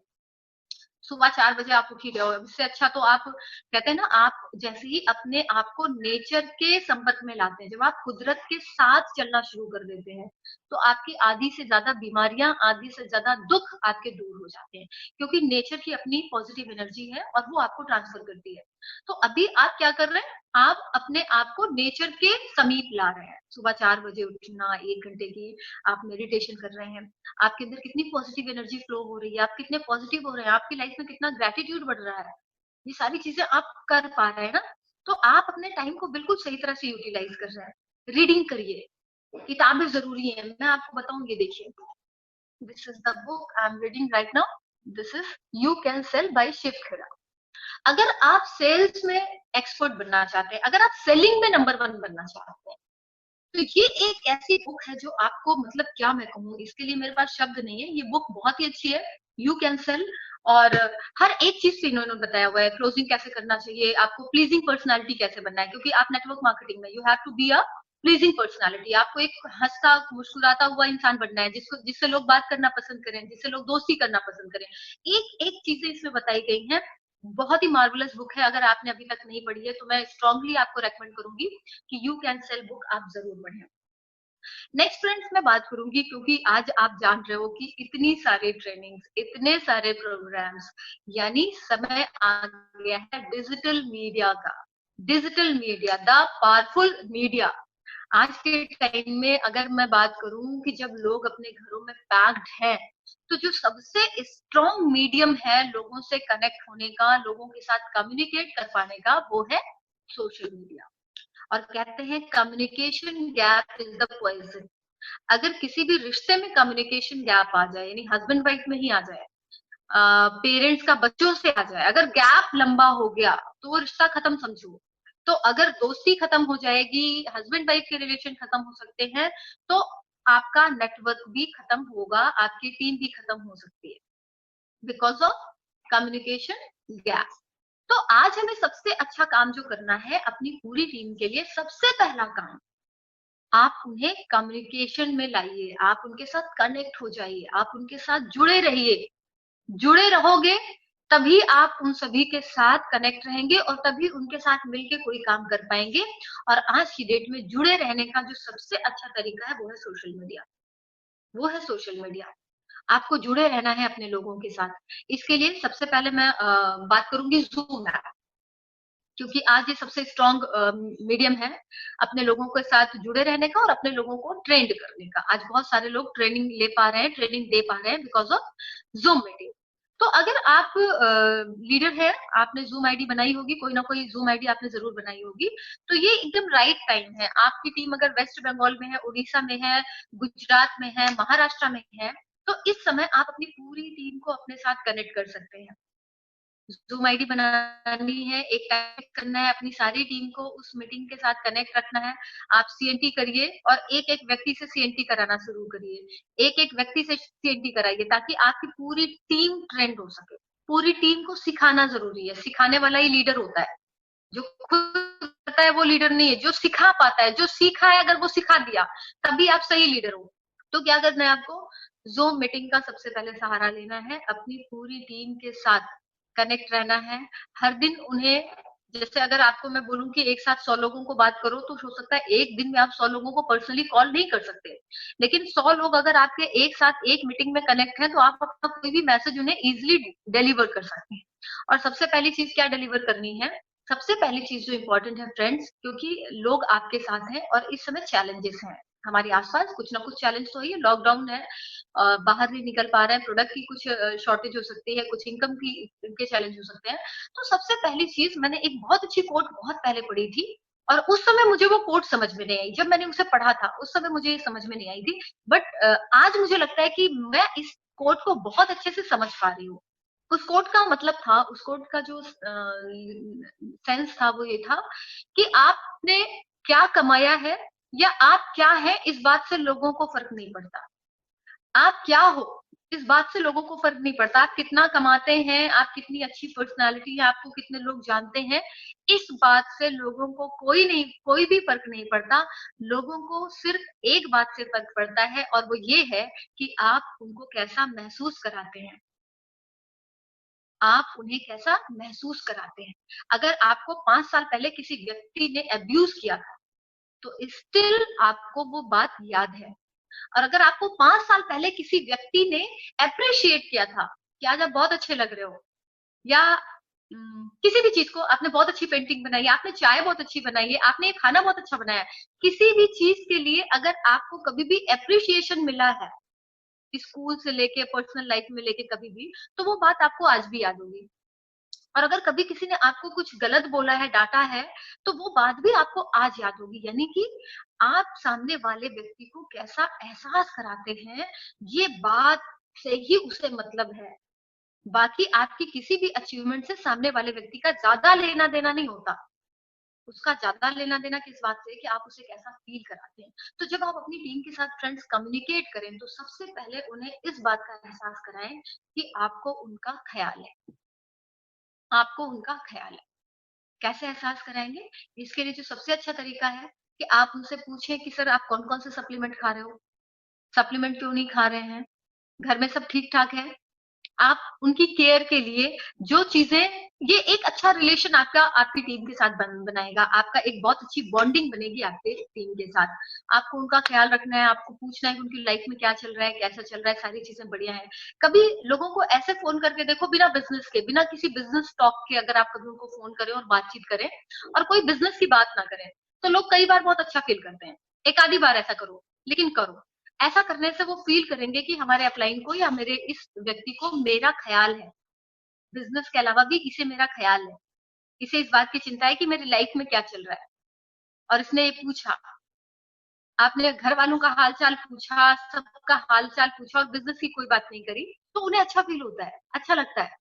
सुबह 4 बजे आप उठ ही रहे हो, इससे अच्छा तो आप कहते हैं ना, आप जैसे ही अपने आप को नेचर के संपर्क में लाते हैं, जब आप कुदरत के साथ चलना शुरू कर देते हैं, तो आपकी आधी से ज्यादा बीमारियां, आधी से ज्यादा दुख आपके दूर हो जाते हैं, क्योंकि नेचर की अपनी पॉजिटिव एनर्जी है और वो आपको ट्रांसफर करती है। तो अभी आप क्या कर रहे हैं, आप अपने आप को नेचर के समीप ला रहे हैं। सुबह 4 बजे उठना, 1 घंटे की आप मेडिटेशन कर रहे हैं, आपके अंदर कितनी पॉजिटिव एनर्जी फ्लो हो रही है, आप कितने पॉजिटिव हो रहे हैं, आपकी लाइफ में कितना ग्रेटिट्यूड बढ़ रहा है, ये सारी चीजें आप कर पा रहे हैं ना। तो आप अपने टाइम को बिल्कुल सही तरह से यूटिलाइज कर रहे हैं। रीडिंग करिए, किताबें जरूरी है, मैं आपको बताऊंगी। देखिए, this is the book I am reading right now, this is you can sell by Shiv Khera. अगर आप सेल्स में एक्सपर्ट बनना चाहते हैं, अगर आप सेलिंग में नंबर 1 बनना चाहते हैं, तो ये एक ऐसी बुक है जो आपको, मतलब क्या मैं कहूँ, इसके लिए मेरे पास शब्द नहीं है। ये बुक बहुत ही अच्छी है, यू कैन सेल। और हर एक चीज से इन्होंने बताया हुआ है, क्लोजिंग कैसे करना चाहिए, आपको प्लीजिंग पर्सनालिटी कैसे बनना है, क्योंकि आप नेटवर्क मार्केटिंग में you have to be a pleasing personality. आपको एक हंसता मुस्कुराता हुआ इंसान बनना है, जिसको, जिससे लोग बात करना पसंद करें, जिससे लोग दोस्ती करना पसंद करें। एक एक चीजें इसमें बताई गई हैं। बहुत ही मार्वलस बुक है। अगर आपने अभी तक नहीं पढ़ी है तो मैं स्ट्रांगली आपको रेकमेंड करूंगी कि यू कैन सेल बुक आप जरूर पढ़ें। नेक्स्ट फ्रेंड्स, मैं बात करूंगी, क्योंकि आज आप जान रहे हो कि इतनी सारी ट्रेनिंग्स, इतने सारे प्रोग्राम्स, यानी समय आ गया है डिजिटल मीडिया का। Digital media, the powerful media. आज के टाइम में अगर मैं बात करूं कि जब लोग अपने घरों में पैक्ड हैं, तो जो सबसे स्ट्रॉन्ग मीडियम है लोगों से कनेक्ट होने का, लोगों के साथ कम्युनिकेट कर पाने का, वो है सोशल मीडिया। और कहते हैं communication gap is the poison. अगर किसी भी रिश्ते में कम्युनिकेशन गैप आ जाए, यानी हस्बैंड वाइफ में ही आ जाए, पेरेंट्स का बच्चों से आ जाए, अगर गैप लंबा हो गया तो वो रिश्ता खत्म समझो। तो अगर दोस्ती खत्म हो जाएगी, हस्बैंड वाइफ के रिलेशन खत्म हो सकते हैं, तो आपका नेटवर्क भी खत्म होगा, आपकी टीम भी खत्म हो सकती है, बिकॉज ऑफ कम्युनिकेशन गैप। तो आज हमें सबसे अच्छा काम जो करना है अपनी पूरी टीम के लिए, सबसे पहला काम, आप उन्हें कम्युनिकेशन में लाइए, आप उनके साथ कनेक्ट हो जाइए, आप उनके साथ जुड़े रहिए। जुड़े रहोगे तभी आप उन सभी के साथ कनेक्ट रहेंगे और तभी उनके साथ मिलके कोई काम कर पाएंगे। और आज की डेट में जुड़े रहने का जो सबसे अच्छा तरीका है वो है सोशल मीडिया। वो है सोशल मीडिया। आपको जुड़े रहना है अपने लोगों के साथ। इसके लिए सबसे पहले मैं बात करूंगी जूम ऐप, क्योंकि आज ये सबसे स्ट्रॉन्ग मीडियम है अपने लोगों के साथ जुड़े रहने का और अपने लोगों को ट्रेंड करने का। आज बहुत सारे लोग ट्रेनिंग ले पा रहे हैं, ट्रेनिंग दे पा रहे हैं बिकॉज ऑफ जूम मीटिंग। तो अगर आप लीडर है, आपने जूम आईडी बनाई होगी, कोई ना कोई जूम आईडी आपने जरूर बनाई होगी, तो ये एकदम राइट टाइम है। आपकी टीम अगर वेस्ट बंगाल में है, उड़ीसा में है, गुजरात में है, महाराष्ट्र में है, तो इस समय आप अपनी पूरी टीम को अपने साथ कनेक्ट कर सकते हैं। जूम आईडी बनानी है, एक कनेक्ट करना है अपनी सारी टीम को, उस मीटिंग के साथ कनेक्ट रखना है। आप सीएनटी करिए और एक एक व्यक्ति से सीएनटी कराना शुरू करिए, एक एक व्यक्ति से सीएनटी कराइए, ताकि आपकी पूरी टीम ट्रेंड हो सके। पूरी टीम को सिखाना जरूरी है, सिखाने वाला ही लीडर होता है। जो खुद करता है वो लीडर नहीं है, जो सिखा पाता है, जो सीखा है अगर वो सिखा दिया, तभी आप सही लीडर हो। तो क्या करना है आपको, जूम मीटिंग का सबसे पहले सहारा लेना है, अपनी पूरी टीम के साथ कनेक्ट रहना है। हर दिन उन्हें, जैसे अगर आपको मैं बोलूं कि एक साथ 100 लोगों को बात करो, तो हो सकता है एक दिन में आप 100 लोगों को पर्सनली कॉल नहीं कर सकते, लेकिन 100 लोग अगर आपके एक साथ एक मीटिंग में कनेक्ट हैं, तो आप अपना कोई भी मैसेज उन्हें इजिली डिलीवर कर सकते हैं। और सबसे पहली चीज क्या डिलीवर करनी है, सबसे पहली चीज जो इंपॉर्टेंट है फ्रेंड्स, क्योंकि लोग आपके साथ हैं और इस समय चैलेंजेस हैं हमारे आसपास, कुछ ना कुछ चैलेंज तो है, लॉकडाउन है, बाहर नहीं निकल पा रहे हैं, प्रोडक्ट की कुछ शॉर्टेज हो सकती है, कुछ इनकम की के चैलेंज हो सकते हैं। तो सबसे पहली चीज, मैंने एक बहुत अच्छी कोट बहुत पहले पढ़ी थी, और उस समय मुझे वो कोट समझ में नहीं आई। जब मैंने उसे पढ़ा था उस समय मुझे ये समझ में नहीं आई थी, बट आज मुझे लगता है कि मैं इस कोट को बहुत अच्छे से समझ पा रही हूँ। उस कोट का मतलब था, उस कोट का जो सेंस था वो ये था कि आपने क्या कमाया है या आप क्या है, इस बात से लोगों को फर्क नहीं पड़ता। आप क्या हो इस बात से लोगों को फर्क नहीं पड़ता। आप कितना कमाते हैं, आप कितनी अच्छी पर्सनालिटी है, आपको कितने लोग जानते हैं, इस बात से लोगों को कोई भी फर्क नहीं पड़ता। लोगों को सिर्फ एक बात से फर्क पड़ता है, और वो ये है कि आप उनको कैसा महसूस कराते हैं, आप उन्हें कैसा महसूस कराते हैं। अगर आपको 5 साल पहले किसी व्यक्ति ने अब्यूज किया था, तो स्टिल आपको वो बात याद है। और अगर आपको 5 साल पहले किसी व्यक्ति ने अप्रिशिएट किया था कि आज आप बहुत अच्छे लग रहे हो, या किसी भी चीज को, आपने बहुत अच्छी पेंटिंग बनाई है, आपने चाय बहुत अच्छी बनाई है, आपने ये खाना बहुत अच्छा बनाया है, किसी भी चीज के लिए अगर आपको कभी भी अप्रिशिएशन मिला है, स्कूल से लेके पर्सनल लाइफ में लेके कभी भी, तो वो बात आपको आज भी याद होगी। और अगर कभी किसी ने आपको कुछ गलत बोला है, डांटा है, तो वो बात भी आपको आज याद होगी। यानी कि आप सामने वाले व्यक्ति को कैसा एहसास कराते हैं, ये बात से ही उसे मतलब है। बाकी आपकी किसी भी अचीवमेंट से सामने वाले व्यक्ति का ज्यादा लेना देना नहीं होता। उसका ज्यादा लेना देना किस बात से, कि आप उसे कैसा फील कराते हैं। तो जब आप अपनी टीम के साथ फ्रेंड्स कम्युनिकेट करें, तो सबसे पहले उन्हें इस बात का एहसास कराएं कि आपको उनका ख्याल है, आपको उनका ख्याल है। कैसे एहसास कराएंगे? इसके लिए जो सबसे अच्छा तरीका है कि आप उनसे पूछें कि सर आप कौन कौन से सप्लीमेंट खा रहे हो, सप्लीमेंट क्यों नहीं खा रहे हैं, घर में सब ठीक ठाक है। आप उनकी केयर के लिए जो चीजें, ये एक अच्छा रिलेशन आपका आपकी टीम के साथ बनाएगा, आपका एक बहुत अच्छी बॉन्डिंग बनेगी आपके टीम के साथ। आपको उनका ख्याल रखना है, आपको पूछना है कि उनकी लाइफ में क्या चल रहा है, कैसा चल रहा है, सारी चीजें बढ़िया है। कभी लोगों को ऐसे फोन करके देखो, बिना बिजनेस के, बिना किसी बिजनेस टॉक के, अगर आप कभी उनको फोन करें और बातचीत करें और कोई बिजनेस की बात ना करें, तो लोग कई बार बहुत अच्छा फील करते हैं। एक आधी बार ऐसा करो, लेकिन करो। ऐसा करने से वो फील करेंगे कि हमारे अपलाइन को या मेरे इस व्यक्ति को मेरा ख्याल है, बिजनेस के अलावा भी इसे मेरा ख्याल है, इसे इस बात की चिंता है कि मेरी लाइफ में क्या चल रहा है। और इसने ये पूछा, आपने घर वालों का हालचाल पूछा, सबका हालचाल पूछा और बिजनेस की कोई बात नहीं करी, तो उन्हें अच्छा फील होता है, अच्छा लगता है।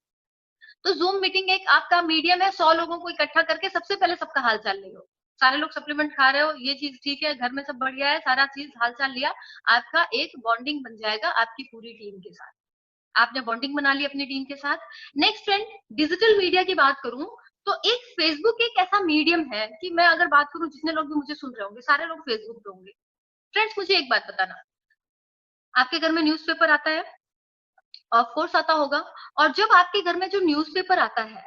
तो जूम मीटिंग एक आपका मीडियम है, 100 लोगों को इकट्ठा करके सबसे पहले सबका हालचाल ले लो। सारे लोग सप्लीमेंट खा रहे हो, ये चीज ठीक है, घर में सब बढ़िया है, सारा चीज हालचाल लिया, आपका एक बॉन्डिंग बन जाएगा आपकी पूरी टीम के साथ। आपने बॉन्डिंग बना ली अपनी टीम के साथ। नेक्स्ट फ्रेंड, डिजिटल मीडिया की बात करूं, तो एक फेसबुक एक ऐसा मीडियम है कि मैं अगर बात करूं, जितने लोग भी मुझे सुन रहे होंगे सारे लोग फेसबुक पे होंगे। फ्रेंड्स, मुझे एक बात बताना, आपके घर में न्यूज़पेपर आता है? ऑफ कोर्स आता होगा। और जब आपके घर में जो न्यूज़पेपर आता है,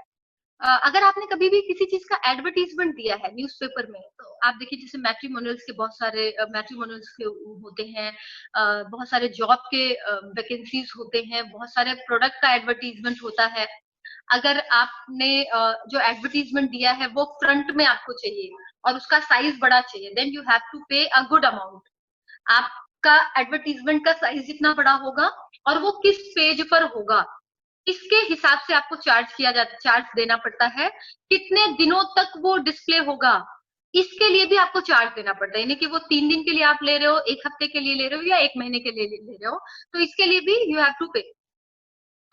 अगर आपने कभी भी किसी चीज का एडवर्टीजमेंट दिया है न्यूज़पेपर में, तो आप देखिए जैसे मैट्रिमोनियल्स के बहुत सारे मैट्रिमोनियल्स के होते हैं, बहुत सारे जॉब के वैकेंसीज होते हैं, बहुत सारे प्रोडक्ट का एडवर्टीजमेंट होता है। अगर आपने जो एडवर्टीजमेंट दिया है वो फ्रंट में आपको चाहिए और उसका साइज बड़ा चाहिए, देन यू हैव टू पे अ गुड अमाउंट। आपका एडवर्टीजमेंट का साइज जितना बड़ा होगा और वो किस पेज पर होगा, इसके हिसाब से आपको चार्ज देना पड़ता है। कितने दिनों तक वो डिस्प्ले होगा, इसके लिए भी आपको चार्ज देना पड़ता है। यानी कि वो 3 दिन के लिए आप ले रहे हो, 1 हफ्ते के लिए ले रहे हो, या 1 महीने के लिए ले रहे हो, तो इसके लिए भी यू हैव टू पे।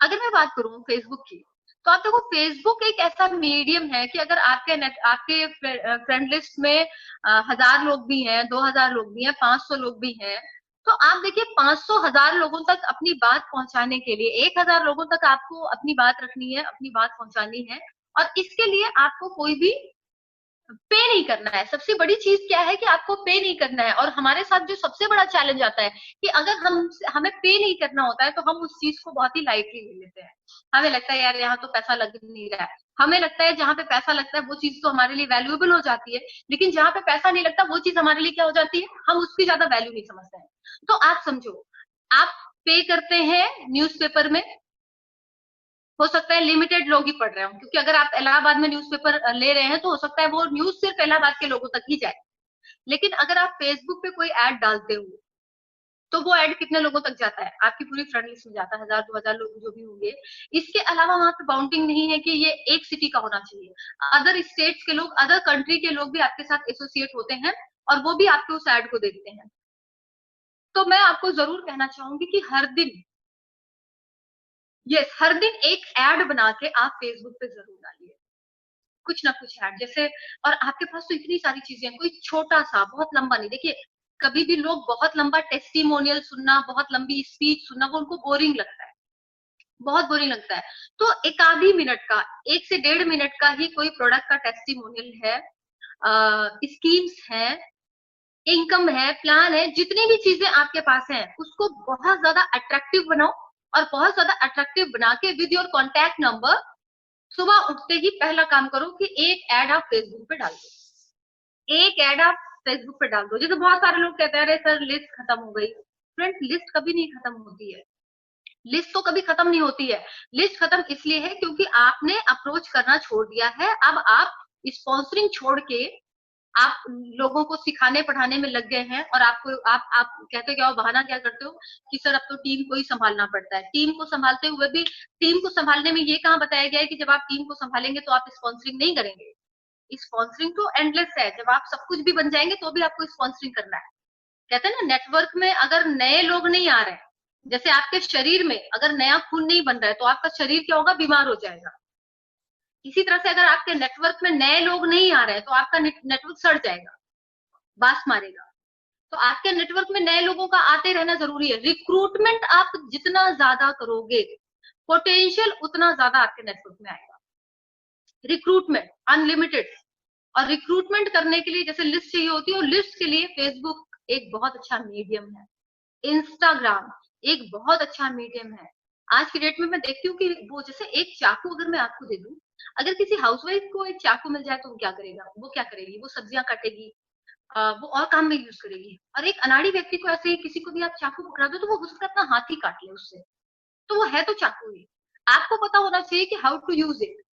अगर मैं बात करूं फेसबुक की, तो आप देखो फेसबुक एक ऐसा मीडियम है कि अगर आपके फ्रेंड लिस्ट में 1000 लोग भी हैं, 2000 लोग भी हैं, 500 लोग भी हैं, तो आप देखिए 500 1000 लोगों तक अपनी बात पहुंचाने के लिए 1000 लोगों तक आपको अपनी बात रखनी है, अपनी बात पहुंचानी है। और इसके लिए आपको कोई भी पे नहीं करना है। सबसे बड़ी चीज क्या है कि आपको पे नहीं करना है। और हमारे साथ जो सबसे बड़ा चैलेंज आता है कि अगर हमें पे नहीं करना होता है, तो हम उस चीज को बहुत ही लाइटली ले लेते हैं। हमें लगता है यार यहाँ तो पैसा लग नहीं रहा है। हमें लगता है जहां पे पैसा लगता है वो चीज तो हमारे लिए वैल्यूएबल हो जाती है, लेकिन जहां पे पैसा नहीं लगता वो चीज हमारे लिए क्या हो जाती है, हम उसकी ज्यादा वैल्यू नहीं समझते हैं। तो आप समझो, आप पे करते हैं न्यूज़पेपर में, हो सकता है लिमिटेड लोग ही पढ़ रहे हो, क्योंकि अगर आप इलाहाबाद में न्यूज़पेपर ले रहे हैं तो हो सकता है वो न्यूज सिर्फ इलाहाबाद के लोगों तक ही जाए। लेकिन अगर आप फेसबुक पे कोई ऐड डालते हो, तो वो ऐड कितने लोगों तक जाता है, आपकी पूरी फ्रेंड लिस्ट में जाता है, 1000 2000 लोग जो भी होंगे। इसके अलावा वहां पे बाउंडिंग नहीं है कि ये एक सिटी का होना चाहिए, अदर स्टेट्स के लोग, अदर कंट्री के लोग भी आपके साथ एसोसिएट होते हैं और वो भी आपके उस ऐड को देखते हैं। तो मैं आपको जरूर कहना चाहूंगी कि हर दिन, यस, हर दिन एक ऐड बना के आप फेसबुक पे जरूर डालिए, कुछ ना कुछ ऐड जैसे। और आपके पास तो इतनी सारी चीजें हैं, कोई छोटा सा, बहुत लंबा नहीं। देखिए कभी भी लोग बहुत लंबा टेस्टिमोनियल सुनना, बहुत लंबी स्पीच सुनना, वो उनको बोरिंग लगता है, बहुत बोरिंग लगता है। तो एक आधी मिनट का, 1 से 1.5 मिनट का ही कोई प्रोडक्ट का टेस्टिमोनियल है, स्कीम्स है, इनकम है, प्लान है, जितनी भी चीजें आपके पास हैं उसको बहुत ज्यादा अट्रैक्टिव बनाओ। और बहुत ज्यादा अट्रैक्टिव बना के विद योर कॉन्टैक्ट नंबर, सुबह उठते ही पहला काम करो कि एक ऐड आप फेसबुक पे डाल दो, एक ऐड आप फेसबुक पे डाल दो। जैसे बहुत सारे लोग कहते हैं अरे सर लिस्ट खत्म हो गई, फ्रेंड लिस्ट कभी नहीं खत्म होती है, लिस्ट तो कभी खत्म नहीं होती है। लिस्ट खत्म इसलिए है क्योंकि आपने अप्रोच करना छोड़ दिया है। अब आप स्पॉन्सरिंग छोड़ के आप लोगों को सिखाने पढ़ाने में लग गए हैं, और आपको आप कहते क्या हो, बहाना क्या करते हो कि सर अब तो टीम को ही संभालना पड़ता है। टीम को संभालते हुए भी, टीम को संभालने में ये कहाँ बताया गया है कि जब आप टीम को संभालेंगे तो आप स्पॉन्सरिंग नहीं करेंगे। स्पॉन्सरिंग तो एंडलेस है, जब आप सब कुछ भी बन जाएंगे तो भी आपको स्पॉन्सरिंग करना है। कहते हैं ना, नेटवर्क में अगर नए लोग नहीं आ रहे हैं, जैसे आपके शरीर में अगर नया खून नहीं बन रहा है तो आपका शरीर क्या होगा, बीमार हो जाएगा। इसी तरह से अगर आपके नेटवर्क में नए लोग नहीं आ रहे हैं तो आपका नेटवर्क सड़ जाएगा, बास मारेगा। तो आपके नेटवर्क में नए लोगों का आते रहना जरूरी है। रिक्रूटमेंट आप जितना ज्यादा करोगे, पोटेंशियल उतना ज्यादा आपके नेटवर्क में आएगा। रिक्रूटमेंट अनलिमिटेड, और रिक्रूटमेंट करने के लिए जैसे लिस्ट चाहिए होती है, और लिस्ट के लिए फेसबुक एक बहुत अच्छा मीडियम है, इंस्टाग्राम एक बहुत अच्छा मीडियम है। आज की डेट में मैं देखती हूँ कि वो जैसे एक चाकू अगर मैं आपको दे दूं, अगर किसी हाउसवाइफ को एक चाकू मिल जाए तो वो क्या करेगा, वो क्या करेगी, वो सब्जियां काटेगी, वो और काम में यूज करेगी। और एक अनाड़ी व्यक्ति को ऐसे ही किसी को भी आप चाकू पकड़ा दो तो वो हो सकता है अपना हाथ ही काट ले उससे, तो वो है तो चाकू ही। आपको पता होना चाहिए कि हाउ टू यूज इट।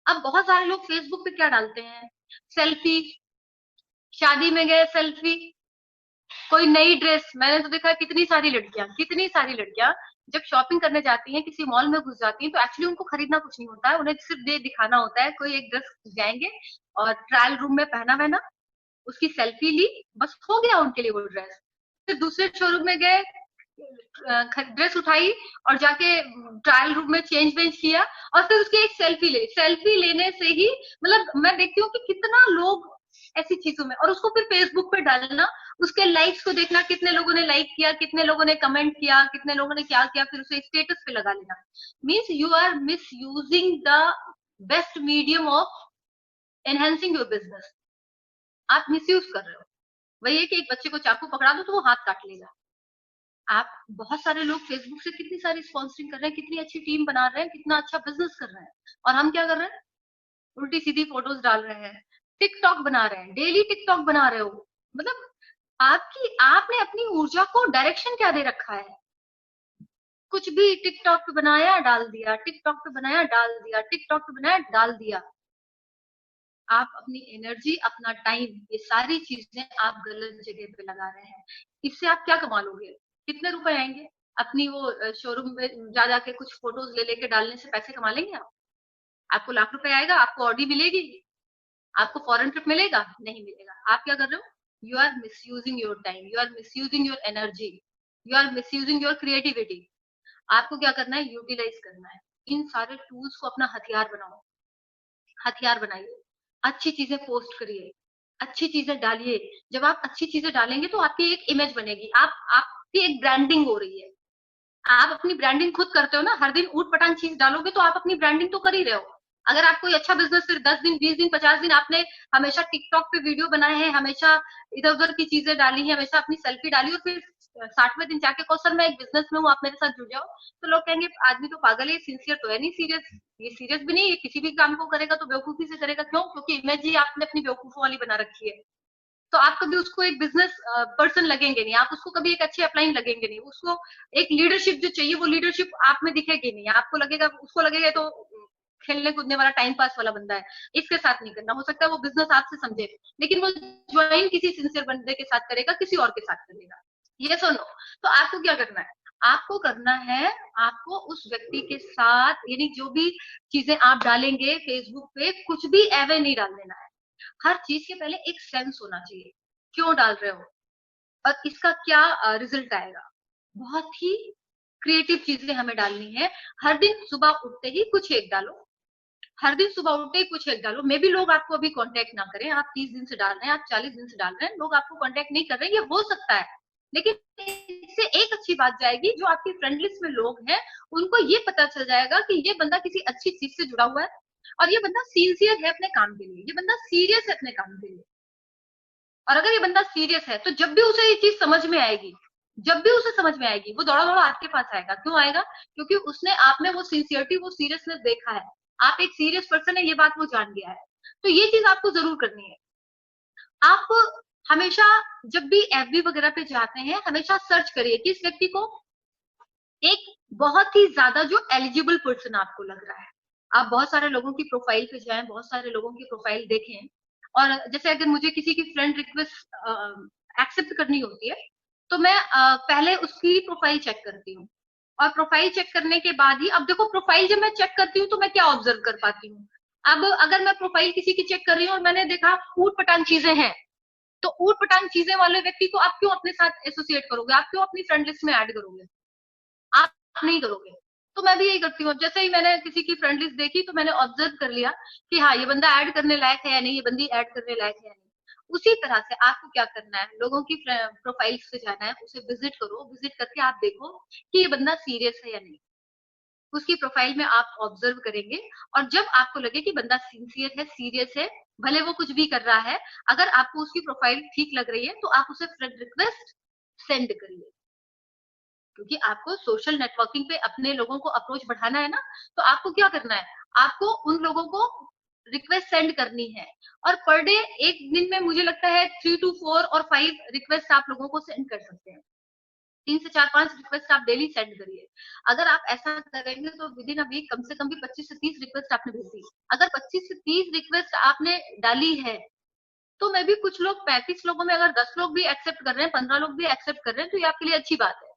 अब बहुत सारे लोग फेसबुक पे क्या डालते हैं, सेल्फी, शादी में गए सेल्फी, कोई नई ड्रेस। मैंने तो देखा कितनी सारी लड़कियां जब शॉपिंग करने जाती हैं, किसी मॉल में घुस जाती हैं, तो एक्चुअली उनको खरीदना कुछ नहीं होता है, उन्हें सिर्फ ये दिखाना होता है, कोई एक ड्रेस जाएंगे और ट्रायल रूम में पहना वहना, उसकी सेल्फी ली, बस हो गया उनके लिए वो ड्रेस। फिर दूसरे शोरूम में गए, ड्रेस उठाई और जाके ट्रायल रूम में चेंज वेंज किया, और फिर उसकी एक सेल्फी ले। सेल्फी लेने से ही मतलब मैं देखती हूँ कि कितना लोग ऐसी चीजों में, और उसको फिर फेसबुक पे डालना, उसके लाइक्स को देखना, कितने लोगों ने लाइक किया, कितने लोगों ने कमेंट किया, कितने लोगों ने क्या किया, फिर उसे स्टेटस पे लगा लेना। Means you are misusing the best medium of enhancing your business. आप मिस यूज कर रहे हो। वही है कि एक बच्चे को चाकू पकड़ा दो तो वो हाथ काट लेगा। आप बहुत सारे लोग फेसबुक से कितनी सारी स्पॉन्सरिंग कर रहे हैं, कितनी अच्छी टीम बना रहे हैं, कितना अच्छा बिजनेस कर रहे हैं, और हम क्या कर रहे हैं, उल्टी सीधी फोटोज डाल रहे हैं, टिकटॉक बना रहे हैं, डेली टिकटॉक बना रहे हो। मतलब आपने अपनी ऊर्जा को डायरेक्शन क्या दे रखा है, कुछ भी टिकटॉक पे बनाया डाल दिया, टिकटॉक पे बनाया डाल दिया, टिकटॉक पे बनाया डाल दिया। आप अपनी एनर्जी, अपना टाइम, ये सारी चीजें आप गलत जगह पे लगा रहे हैं। इससे आप क्या कमा लोगे, कितने रुपए आएंगे? अपनी वो शोरूम में जा जाके कुछ फोटोज ले लेके डालने से पैसे कमा लेंगे आप? आपको लाख रुपए आएगा, आपको ऑडी मिलेगी, आपको फॉरेन ट्रिप मिलेगा? नहीं मिलेगा। आप क्या कर रहे हो, you are misusing your time, you are misusing your energy, you are misusing your creativity. आपको क्या करना है, यूटिलाइज करना है। इन सारे टूल्स को अपना हथियार बनाओ, हथियार बनाइए। अच्छी चीजें पोस्ट करिए, अच्छी चीजें डालिए। जब आप अच्छी चीजें डालेंगे तो आपकी एक इमेज बनेगी, आपकी एक ब्रांडिंग हो रही है। आप अपनी ब्रांडिंग खुद करते हो ना, हर दिन ऊट पटांग चीज डालोगे तो आप अपनी ब्रांडिंग तो कर ही रहे हो। अगर आप कोई अच्छा बिजनेस फिर 10 दिन 20 दिन 50 दिन आपने हमेशा टिकटॉक पे वीडियो बनाए हैं, हमेशा इधर उधर की चीजें डाली है, हमेशा अपनी सेल्फी डाली, और फिर 60वें दिन जाके कहो सर मैं एक बिजनेस में हूँ, आप मेरे साथ जुड़ जाओ, तो लोग कहेंगे आदमी तो पागल है, सिंसियर तो है नहीं, सीरियस, ये सीरियस भी नहीं, ये किसी भी काम को करेगा तो बेवकूफी से करेगा। क्यों? क्योंकि इमेज ही आपने अपनी बेवकूफों वाली बना रखी है। तो आप कभी उसको एक बिजनेस पर्सन लगेंगे नहीं, आप उसको कभी एक अच्छे अपलाइन लगेंगे नहीं, उसको एक लीडरशिप जो चाहिए वो लीडरशिप आप में दिखेगी नहीं। आपको लगेगा, उसको लगेगा तो खेलने कूदने वाला टाइम पास वाला बंदा है, इसके साथ नहीं करना। हो सकता है वो बिजनेस आपसे समझे, लेकिन वो ज्वाइन किसी सिंसियर बंदे के साथ करेगा, किसी और के साथ करेगा। ये सुनो, तो आपको क्या करना है, आपको करना है, आपको उस व्यक्ति के साथ, यानी जो भी चीजें आप डालेंगे फेसबुक पे, कुछ भी एवे नहीं डाल देना है। हर चीज के पहले एक सेंस होना चाहिए, क्यों डाल रहे हो और इसका क्या रिजल्ट आएगा। बहुत ही क्रिएटिव चीजें हमें डालनी है। हर दिन सुबह उठते ही कुछ एक डालो, हर दिन सुबह उठते ही कुछ एक डालो। मे भी लोग आपको अभी कांटेक्ट ना करें, आप 30 दिन से डाल रहे हैं, आप 40 दिन से डाल रहे हैं, लोग आपको कांटेक्ट नहीं कर रहे हैं, ये हो सकता है। लेकिन इससे एक अच्छी बात जाएगी, जो आपकी फ्रेंड लिस्ट में लोग हैं उनको ये पता चल जाएगा कि ये बंदा किसी अच्छी चीज से जुड़ा हुआ है, और ये बंदा सिंसियर है अपने काम के लिए, ये बंदा सीरियस है अपने काम के लिए। और अगर ये बंदा सीरियस है तो जब भी उसे ये चीज समझ में आएगी, जब भी उसे समझ में आएगी, वो दौड़ा दौड़ा आपके पास आएगा। क्यों आएगा? क्योंकि उसने आप में वो सिंसियरिटी, वो सीरियसनेस देखा है, आप एक सीरियस पर्सन है, ये बात वो जान गया है। तो ये चीज आपको जरूर करनी है। आप हमेशा जब भी एफबी वगैरह पे जाते हैं, हमेशा सर्च करिए कि इस व्यक्ति को एक बहुत ही ज्यादा जो एलिजिबल पर्सन आपको लग रहा है। आप बहुत सारे लोगों की प्रोफाइल पे जाएं, बहुत सारे लोगों की प्रोफाइल देखें, और जैसे अगर मुझे किसी की फ्रेंड रिक्वेस्ट एक्सेप्ट करनी होती है, तो मैं पहले उसकी प्रोफाइल चेक करती हूँ। और प्रोफाइल चेक करने के बाद ही, अब देखो प्रोफाइल जब मैं चेक करती हूँ तो मैं क्या ऑब्जर्व कर पाती हूँ। अब अगर मैं प्रोफाइल किसी की चेक कर रही हूँ और मैंने देखा ऊट पटांग चीजें हैं, तो ऊट पटांग चीजें वाले व्यक्ति को आप क्यों अपने साथ एसोसिएट करोगे, आप क्यों अपनी फ्रेंड लिस्ट में ऐड करोगे, आप नहीं करोगे। तो मैं भी यही करती हूँ, जैसे ही मैंने किसी की फ्रेंड लिस्ट देखी तो मैंने ऑब्जर्व कर लिया कि हाँ ये बंदा ऐड करने लायक है या नहीं, ये बंदी ऐड करने लायक है या नहीं। उसी तरह से आपको क्या करना है, लोगों की प्रोफाइल्स पे जाना है, उसे विजिट करो, विजिट करके आप देखो कि ये बंदा सीरियस है या नहीं। उसकी प्रोफाइल में आप ऑब्जर्व करेंगे, और जब आपको लगे कि बंदा सिंसियर है, सीरियस है, भले वो कुछ भी कर रहा है, अगर आपको उसकी प्रोफाइल ठीक लग रही है तो आप उसे फ्रेंड रिक्वेस्ट सेंड करिए। क्योंकि आपको सोशल नेटवर्किंग पे अपने लोगों को अप्रोच बढ़ाना है ना, तो आपको क्या करना है, आपको उन लोगों को रिक्वेस्ट सेंड करनी है। और पर डे एक दिन में मुझे लगता है 3 to 4 और 5 रिक्वेस्ट आप लोगों को सेंड कर सकते हैं। 3 से 4 5 रिक्वेस्ट आप डेली सेंड करिए। अगर आप ऐसा करेंगे तो विद इन अ वीक कम से कम भी 25 से 30 रिक्वेस्ट आपने भेज दी। अगर 25 से 30 रिक्वेस्ट आपने डाली है, तो मैं भी कुछ लोग 35 लोगों में अगर 10 लोग भी एक्सेप्ट कर रहे हैं, 15 लोग भी एक्सेप्ट कर रहे हैं, तो ये आपके लिए अच्छी बात है।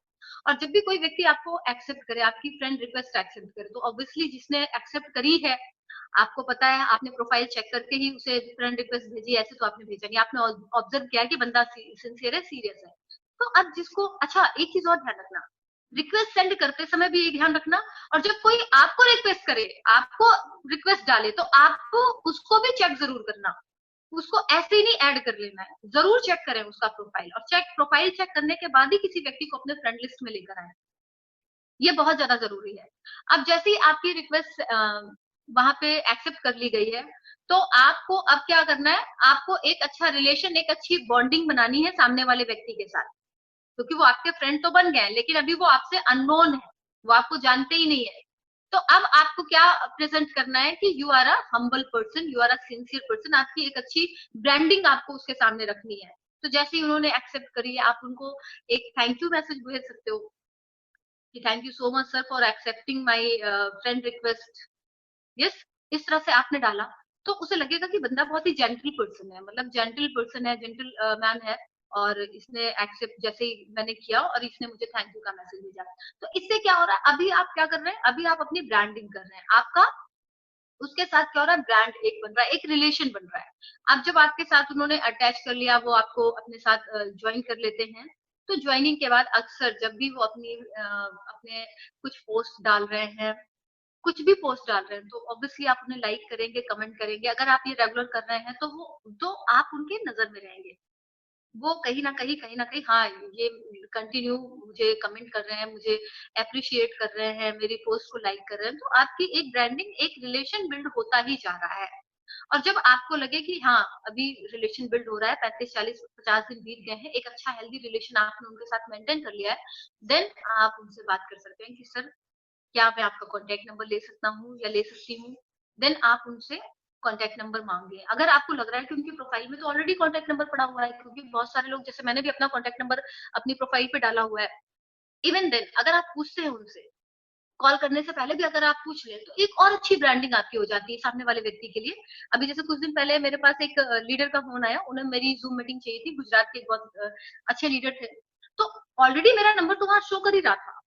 और जब भी कोई व्यक्ति आपको एक्सेप्ट करे, आपकी फ्रेंड रिक्वेस्ट एक्सेप्ट करे, तो ऑब्वियसली जिसने एक्सेप्ट करी है, आपको पता है, आपने प्रोफाइल चेक करके ही उसे फ्रेंड रिक्वेस्ट भेजी, ऐसे तो आपने भेजा नहीं, आपने ऑब्जर्व किया कि बंदा सिंसियर है, सीरियस है। तो अब जिसको, अच्छा एक चीज और ध्यान रखना, रिक्वेस्ट सेंड करते समय भी ये ध्यान रखना, और जब कोई आपको रिक्वेस्ट करे, आपको रिक्वेस्ट डाले, तो आपको उसको भी चेक जरूर करना। उसको ऐसे ही नहीं ऐड कर लेना है, जरूर चेक करें उसका प्रोफाइल, और प्रोफाइल चेक करने के बाद ही किसी व्यक्ति को अपने फ्रेंड लिस्ट में लेकर आए। ये बहुत ज्यादा जरूरी है। अब जैसे ही आपकी रिक्वेस्ट वहां पे एक्सेप्ट कर ली गई है, तो आपको अब क्या करना है, आपको एक अच्छा रिलेशन, एक अच्छी बॉन्डिंग बनानी है सामने वाले व्यक्ति के साथ। क्योंकि वो आपके फ्रेंड तो बन गए हैं, लेकिन अभी वो आपसे अननोन है, वो आपको जानते ही नहीं है। तो अब आपको क्या प्रेजेंट करना है कि you are a humble person, you are a sincere person, आपकी एक अच्छी ब्रांडिंग आपको उसके सामने रखनी है। तो जैसे ही उन्होंने एक्सेप्ट करी है, आप उनको एक थैंक यू मैसेज भेज सकते हो कि thank you so much sir for accepting my friend request. Yes, इस तरह से आपने डाला, तो उसे लगेगा कि बंदा बहुत ही जेंटल पर्सन है, मतलब जेंटल पर्सन है, जेंटल मैन है, और इसने एक्सेप्ट जैसे ही मैंने किया और इसने मुझे थैंक यू का मैसेज भेजा। तो इससे क्या हो रहा है, अभी आप क्या कर रहे हैं, अभी आप अपनी ब्रांडिंग कर रहे हैं, आपका उसके साथ क्या हो रहा है, ब्रांड एक बन रहा है, एक रिलेशन बन रहा है। अब जब आपके साथ उन्होंने अटैच कर लिया, वो आपको अपने साथ ज्वाइन कर लेते हैं, तो ज्वाइनिंग के बाद अक्सर जब भी वो अपने कुछ पोस्ट डाल रहे हैं, कुछ भी पोस्ट डाल रहे हैं, तो ऑब्वियसली आप उन्हें लाइक करेंगे, कमेंट करेंगे। अगर आप ये रेगुलर कर रहे हैं, तो वो तो आप उनके नजर में रहेंगे। वो कहीं ना कहीं, हाँ ये कंटिन्यू मुझे कमेंट कर रहे हैं, मुझे अप्रिशिएट कर रहे हैं, मेरी पोस्ट को लाइक कर रहे हैं, तो आपकी एक ब्रांडिंग, एक रिलेशन बिल्ड होता ही जा रहा है। और जब आपको लगे कि हाँ अभी रिलेशन बिल्ड हो रहा है, 35 40 50 दिन बीत गए हैं, एक अच्छा हेल्दी रिलेशन आपने उनके साथ मेंटेन कर लिया है, देन आप उनसे बात कर सकते हैं कि सर क्या मैं आपका कॉन्टेक्ट नंबर ले सकता हूँ या ले सकती हूँ। देन आप उनसे कॉन्टेक्ट नंबर मांगे, अगर आपको लग रहा है कि उनकी प्रोफाइल में तो ऑलरेडी कॉन्टेक्ट नंबर पड़ा हुआ है, क्योंकि बहुत सारे लोग, जैसे मैंने भी अपना कॉन्टेक्ट नंबर अपनी प्रोफाइल पे डाला हुआ है। इवन देन अगर आप पूछते हैं उनसे, कॉल करने से पहले भी अगर आप पूछ लें, तो एक और अच्छी ब्रांडिंग आपकी हो जाती है सामने वाले व्यक्ति के लिए। अभी जैसे कुछ दिन पहले मेरे पास एक लीडर का फोन आया, उन्हें मेरी जूम मीटिंग चाहिए थी, गुजरात के एक बहुत अच्छे लीडर थे। तो ऑलरेडी मेरा नंबर तो वहां शो कर ही रहा था,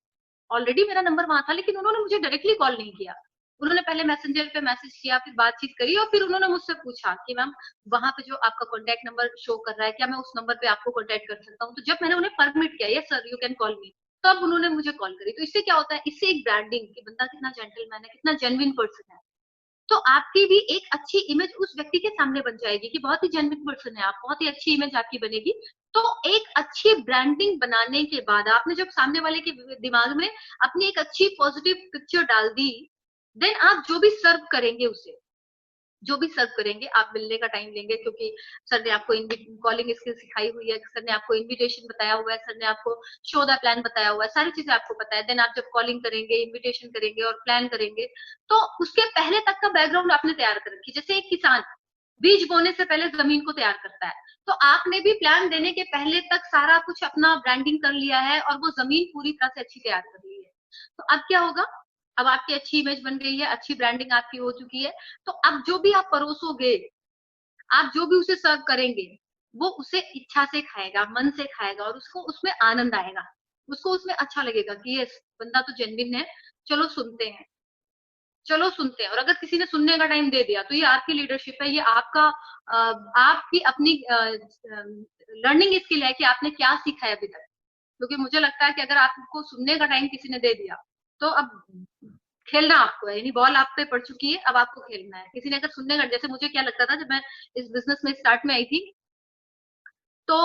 ऑलरेडी मेरा नंबर वहां था, लेकिन उन्होंने मुझे डायरेक्टली कॉल नहीं किया। उन्होंने पहले मैसेंजर पे मैसेज किया, फिर बातचीत करी, और फिर उन्होंने मुझसे पूछा कि मैम वहां पे जो आपका कॉन्टेक्ट नंबर शो कर रहा है, क्या मैं उस नंबर पे आपको कॉन्टेक्ट कर सकता हूँ। तो जब मैंने उन्हें परमिट किया, yes sir you can call मी, तब उन्होंने मुझे कॉल करी। तो इससे क्या होता है, इससे एक ब्रांडिंग कि बंदा कितना जेंटलमैन है, कितना जेन्युइन पर्सन है, तो आपकी भी एक अच्छी इमेज उस व्यक्ति के सामने बन जाएगी कि बहुत ही जेन्युइन पर्सन है आप, बहुत ही अच्छी इमेज आपकी बनेगी। तो एक अच्छी ब्रांडिंग बनाने के बाद आपने जब सामने वाले के दिमाग में अपनी एक अच्छी पॉजिटिव पिक्चर डाल दी, देन आप जो भी सर्व करेंगे उसे, जो भी सर्व करेंगे, आप मिलने का टाइम लेंगे, क्योंकि सर ने आपको कॉलिंग स्किल सिखाई हुई है, सर ने आपको इनविटेशन बताया हुआ है, सर ने आपको शो द प्लान बताया हुआ है, सारी चीजें आपको पता है। देन आप जब कॉलिंग करेंगे, इनविटेशन करेंगे और प्लान करेंगे, तो उसके पहले तक का बैकग्राउंड आपने तैयार कर रखी। जैसे एक किसान, बीज बोने से पहले जमीन को तैयार करता है। तो आपने भी प्लान देने के पहले तक सारा कुछ अपना ब्रांडिंग कर लिया है और वो जमीन पूरी तरह से अच्छी तैयार कर ली है। तो अब क्या होगा, अब आपकी अच्छी इमेज बन गई है, अच्छी ब्रांडिंग आपकी हो चुकी है, तो अब जो भी आप परोसोगे, आप जो भी उसे सर्व करेंगे, वो उसे इच्छा से खाएगा, मन से खाएगा, और उसको उसमें आनंद आएगा, उसको उसमें अच्छा लगेगा कि ये बंदा तो जेन्युइन है, चलो सुनते हैं, चलो सुनते हैं। और अगर किसी ने सुनने का टाइम दे दिया तो ये आपकी लीडरशिप है, ये आपका आपकी अपनी लर्निंग स्किल है कि आपने क्या सीखा है अभी तक। क्योंकि मुझे लगता है कि अगर आपको सुनने का टाइम किसी ने दे दिया तो अब खेलना आपको है, यानी बॉल आप पे पड़ चुकी है, अब आपको खेलना है। किसी ने अगर सुनने का, जैसे मुझे क्या लगता था जब मैं इस बिजनेस में स्टार्ट में आई थी, तो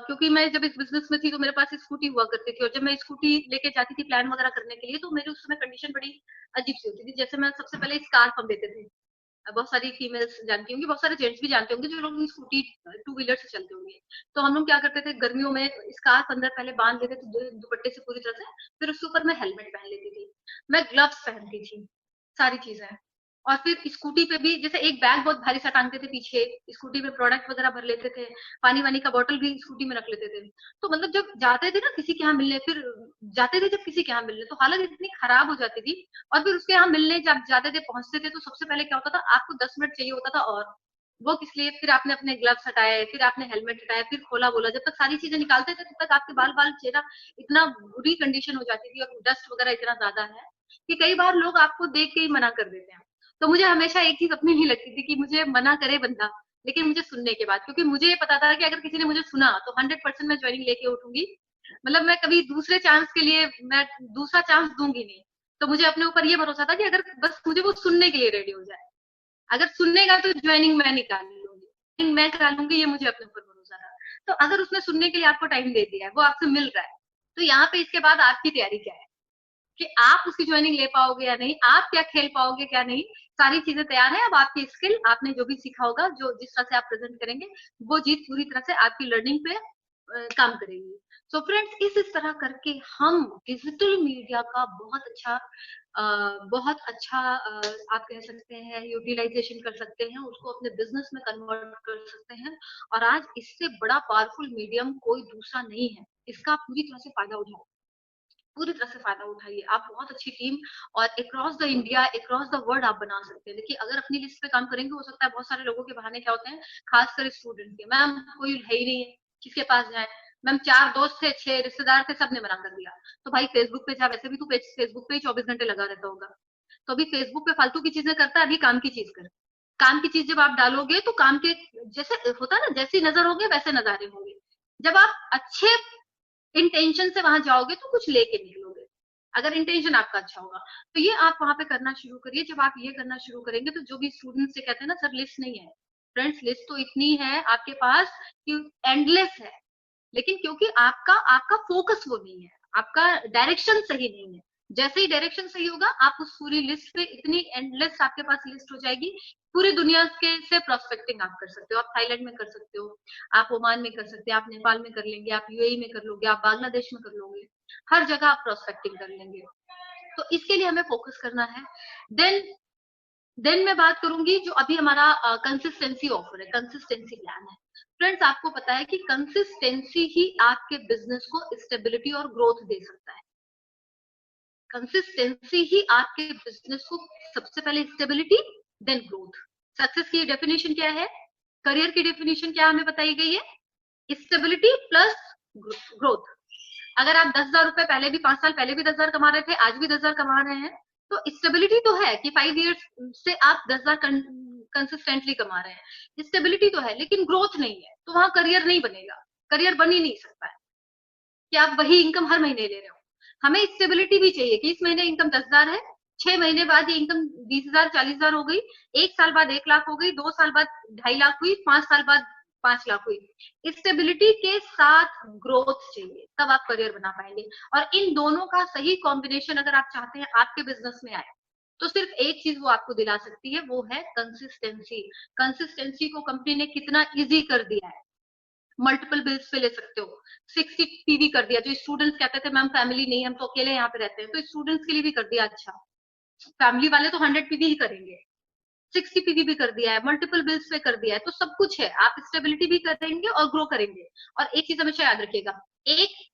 क्योंकि मैं जब इस बिजनेस में थी तो मेरे पास स्कूटी हुआ करती थी, और जब मैं स्कूटी लेके जाती थी प्लान वगैरह करने के लिए, तो मेरी उस समय कंडीशन बड़ी अजीब सी होती थी। जैसे मैं सबसे पहले स्कार्फ हम देते थे, बहुत सारी फीमेल्स जानती होंगी, बहुत सारे जेंट्स भी जानते होंगे जो लोग स्कूटी टू व्हीलर से चलते होंगे। तो हम लोग क्या करते थे, गर्मियों में स्कार्फ अंदर पहले बांध लेते थे दुपट्टे से पूरी तरह से, फिर उसके ऊपर मैं हेलमेट पहन लेती थी, मैं ग्लव्स पहनती थी, सारी चीजें। और फिर स्कूटी पे भी जैसे एक बैग बहुत भारी सा टांगते थे पीछे, स्कूटी पे प्रोडक्ट वगैरह भर लेते थे, पानी वानी का बोतल भी स्कूटी में रख लेते थे। तो मतलब जब जाते थे ना किसी के यहाँ मिलने, फिर जाते थे जब किसी के यहाँ मिलने, तो हालत इतनी खराब हो जाती थी। और फिर उसके यहाँ मिलने जब जाते थे, पहुंचते थे, तो सबसे पहले क्या होता था, आपको 10 मिनट चाहिए होता था, और वो किस लिए, फिर आपने अपने ग्लव्स हटाए, फिर आपने हेलमेट हटाया, फिर खोला बोला, जब तक सारी चीजें निकालते थे तब तक आपके बाल बाल चेहरा इतना बुरी कंडीशन हो जाती थी, और डस्ट वगैरह इतना ज्यादा है कि कई बार लोग आपको देख के ही मना कर देते हैं। तो मुझे हमेशा एक चीज अपनी नहीं लगती थी कि मुझे मना करे बंदा, लेकिन मुझे सुनने के बाद, क्योंकि मुझे ये पता था कि अगर किसी ने मुझे सुना तो 100% मैं ज्वाइनिंग लेके उठूंगी। मतलब मैं कभी दूसरे चांस के लिए मैं दूसरा चांस दूंगी नहीं। तो मुझे अपने ऊपर ये भरोसा था कि अगर बस मुझे वो सुनने के लिए रेडी हो जाए, अगर सुनने का तो ज्वाइनिंग मैं निकाल लूंगी, मैं करा लूंगी, ये मुझे अपने ऊपर भरोसा था। तो अगर उसने सुनने के लिए आपको टाइम दे दिया है, वो आपसे मिल रहा है, तो यहाँ पे इसके बाद आपकी तैयारी क्या है कि आप उसकी ज्वाइनिंग ले पाओगे या नहीं, आप क्या खेल पाओगे क्या नहीं, सारी चीजें तैयार है। अब आपकी स्किल, आपने जो भी सीखा होगा, जो जिस तरह से आप प्रेजेंट करेंगे, वो जीत पूरी तरह से आपकी लर्निंग पे काम करेगी। सो फ्रेंड्स, इस तरह करके हम डिजिटल मीडिया का बहुत अच्छा आप कह सकते हैं यूटिलाइजेशन कर सकते हैं, उसको अपने बिजनेस में कन्वर्ट कर सकते हैं। और आज इससे बड़ा पावरफुल मीडियम कोई दूसरा नहीं है, इसका आप पूरी तरह से फायदा उठाओ, पूरी तरह से फायदा उठाइए। आप बहुत अच्छी टीम और across the India, across the world आप बना सकते हैं। देखिए, अगर अपनी लिस्ट पे काम करेंगे, हो सकता है बहुत सारे लोगों के बहाने क्या होते हैं, खासकर स्टूडेंट के, मैम कोई है ही नहीं है किसके पास जाए, मैम 4 दोस्त थे, 6 रिश्तेदार थे, सबने मना कर दिया। तो भाई फेसबुक पे जा, वैसे भी तू फेसबुक पे ही 24 घंटे लगा रहता होगा, तो अभी फेसबुक पे फालतू की चीजें करता है, अभी काम की चीज कर। काम की चीज जब आप डालोगे तो काम के, जैसे होता है ना, जैसी नजर होगी वैसे नजारे होंगे। जब आप अच्छे इंटेंशन से वहां जाओगे तो कुछ लेके निकलोगे, अगर इंटेंशन आपका अच्छा होगा। तो ये आप वहां पे करना शुरू करिए। जब आप ये करना शुरू करेंगे तो जो भी स्टूडेंट से कहते हैं ना, सर लिस्ट नहीं है, फ्रेंड्स लिस्ट तो इतनी है आपके पास कि एंडलेस है, लेकिन क्योंकि आपका आपका फोकस वो नहीं है, आपका डायरेक्शन सही नहीं है। जैसे ही डायरेक्शन सही होगा, आप उस पूरी लिस्ट पे, इतनी एंडलेस आपके पास लिस्ट हो जाएगी, पूरी दुनिया के से प्रोस्पेक्टिंग आप कर सकते हो। आप थाईलैंड में कर सकते हो, आप ओमान में कर सकते हो, आप नेपाल में कर लेंगे, आप यूएई में कर लोगे, आप बांग्लादेश में कर लोगे, हर जगह आप प्रोस्पेक्टिंग कर लेंगे। तो इसके लिए हमें फोकस करना है। देन देन मैं बात करूंगी जो अभी हमारा कंसिस्टेंसी ऑफर है, कंसिस्टेंसी प्लान है। फ्रेंड्स, आपको पता है कि कंसिस्टेंसी ही आपके बिजनेस को स्टेबिलिटी और ग्रोथ दे सकता है। कंसिस्टेंसी ही आपके बिजनेस को सबसे पहले स्टेबिलिटी, देन ग्रोथ। सक्सेस की डेफिनेशन क्या है, करियर की डेफिनेशन क्या हमें बताई गई है, स्टेबिलिटी प्लस ग्रोथ। अगर आप 10,000 रुपए पहले भी, 5 साल पहले भी 10,000 कमा रहे थे, आज भी 10,000 कमा रहे हैं, तो स्टेबिलिटी तो है कि 5 इयर्स से आप 10,000 कंसिस्टेंटली कमा रहे हैं, स्टेबिलिटी तो है, लेकिन ग्रोथ नहीं है, तो वहां करियर नहीं बनेगा, करियर बन ही नहीं सकता है कि आप वही इनकम हर महीने ले रहे हो। हमें स्टेबिलिटी भी चाहिए कि इस महीने इनकम 10,000 है, 6 महीने बाद ये इनकम 20,000 40,000 हो गई, 1 साल बाद 1 लाख हो गई, 2 साल बाद 2.5 लाख हुई, 5 साल बाद 5 लाख हुई। स्टेबिलिटी के साथ ग्रोथ चाहिए, तब आप करियर बना पाएंगे। और इन दोनों का सही कॉम्बिनेशन अगर आप चाहते हैं आपके बिजनेस में आए, तो सिर्फ एक चीज वो आपको दिला सकती है, वो है कंसिस्टेंसी। कंसिस्टेंसी को कंपनी ने कितना इजी कर दिया है, मल्टीपल बिल्स पे ले सकते हो, 60 पीवी कर दिया। जो स्टूडेंट्स कहते थे मैम फैमिली नहीं, हम तो अकेले यहाँ पे रहते हैं, तो स्टूडेंट्स के लिए भी कर दिया। अच्छा, फैमिली वाले तो 100 पीवी ही करेंगे, 60 पीवी भी कर दिया है, मल्टीपल बिल्स पे कर दिया है, तो सब कुछ है, आप स्टेबिलिटी भी करेंगे और ग्रो करेंगे। और एक चीज हमेशा याद रखिएगा, एक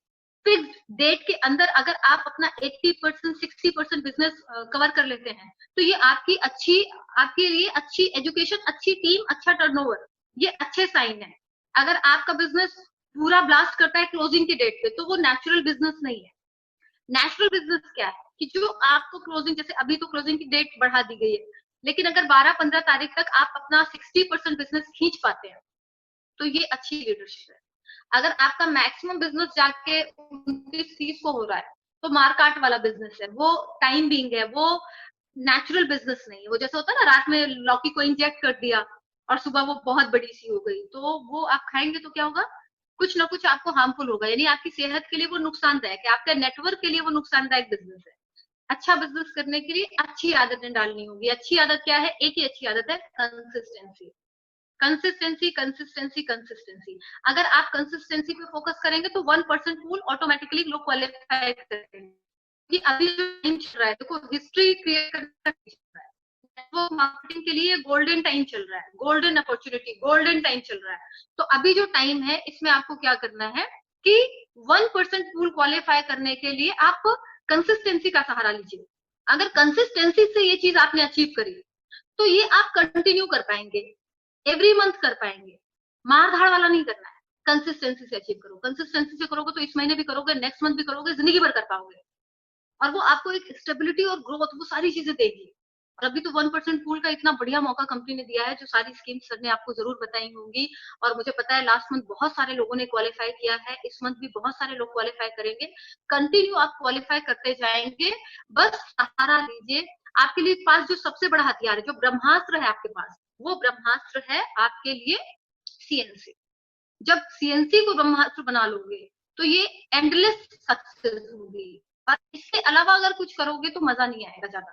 फिक्स डेट के अंदर अगर आप अपना 80% 60% बिजनेस कवर कर लेते हैं, तो ये आपके लिए अच्छी एजुकेशन, अच्छी टीम, अच्छा टर्नओवर, ये अच्छे साइन है। अगर आपका बिजनेस पूरा ब्लास्ट करता है क्लोजिंग की डेट पे, तो वो नेचुरल बिजनेस नहीं है। नेचुरल बिजनेस क्या है कि जो आपको क्लोजिंग, जैसे अभी तो क्लोजिंग की डेट बढ़ा दी गई है, लेकिन अगर 12-15 तारीख तक आप अपना 60% बिजनेस खींच पाते हैं, तो ये अच्छी लीडरशिप है। अगर आपका मैक्सिमम बिजनेस जाके 29-30 को हो रहा है, तो मारकाट वाला बिजनेस है, वो टाइम बीइंग है, वो नेचुरल बिजनेस नहीं है। वो जैसे होता है ना, रात में लौकी को इंजेक्ट कर दिया और सुबह वो बहुत बड़ी सी हो गई, तो वो आप खाएंगे तो क्या होगा, कुछ ना कुछ आपको हार्मफुल होगा, यानी आपकी सेहत के लिए वो नुकसानदायक है, आपके नेटवर्क के लिए वो नुकसानदायक बिजनेस है। अच्छा बिजनेस करने के लिए अच्छी आदतें डालनी होगी। अच्छी आदत क्या है? एक ही अच्छी आदत है, कंसिस्टेंसी। Consistency, consistency, consistency. अगर आप कंसिस्टेंसी पे फोकस करेंगे तो 1% पूल ऑटोमेटिकली लोग क्वालिफाई करेंगे। कि अभी जो टाइम चल रहा है, देखो हिस्ट्री क्रिएट करने का चल रहा है, नेटवर्क मार्केटिंग के लिए गोल्डन टाइम चल रहा है, गोल्डन अपॉर्चुनिटी, गोल्डन टाइम चल रहा है। तो अभी जो टाइम है, इसमें आपको क्या करना है कि 1% पूल क्वालिफाई करने के लिए आप कंसिस्टेंसी का सहारा लीजिए। अगर कंसिस्टेंसी से ये चीज आपने अचीव करी, तो ये आप कंटिन्यू कर पाएंगे, एवरी मंथ कर पाएंगे। मार धाड़ वाला नहीं करना है, कंसिस्टेंसी से अचीव करो। कंसिस्टेंसी से करोगे तो इस महीने भी करोगे, नेक्स्ट मंथ भी करोगे, जिंदगी भर कर पाओगे। और वो आपको एक स्टेबिलिटी और ग्रोथ, वो सारी चीजें देगी। और अभी तो 1% पूल का इतना बढ़िया मौका कंपनी ने दिया है, जो सारी स्कीम सर ने आपको जरूर बताई होंगी। और मुझे पता है लास्ट मंथ बहुत सारे लोगों ने क्वालिफाई किया है, इस मंथ भी बहुत सारे लोग क्वालिफाई करेंगे। कंटिन्यू आप क्वालिफाई करते जाएंगे, बस सहारा लीजिए। आपके लिए पास जो सबसे बड़ा हथियार है, जो ब्रह्मास्त्र है आपके पास, वो ब्रह्मास्त्र है आपके लिए सीएनसी। जब सीएनसी को ब्रह्मास्त्र बना लोगे, तो ये एंडलेस सक्सेस होगी। और इसके अलावा अगर कुछ करोगे तो मजा नहीं आएगा ज्यादा।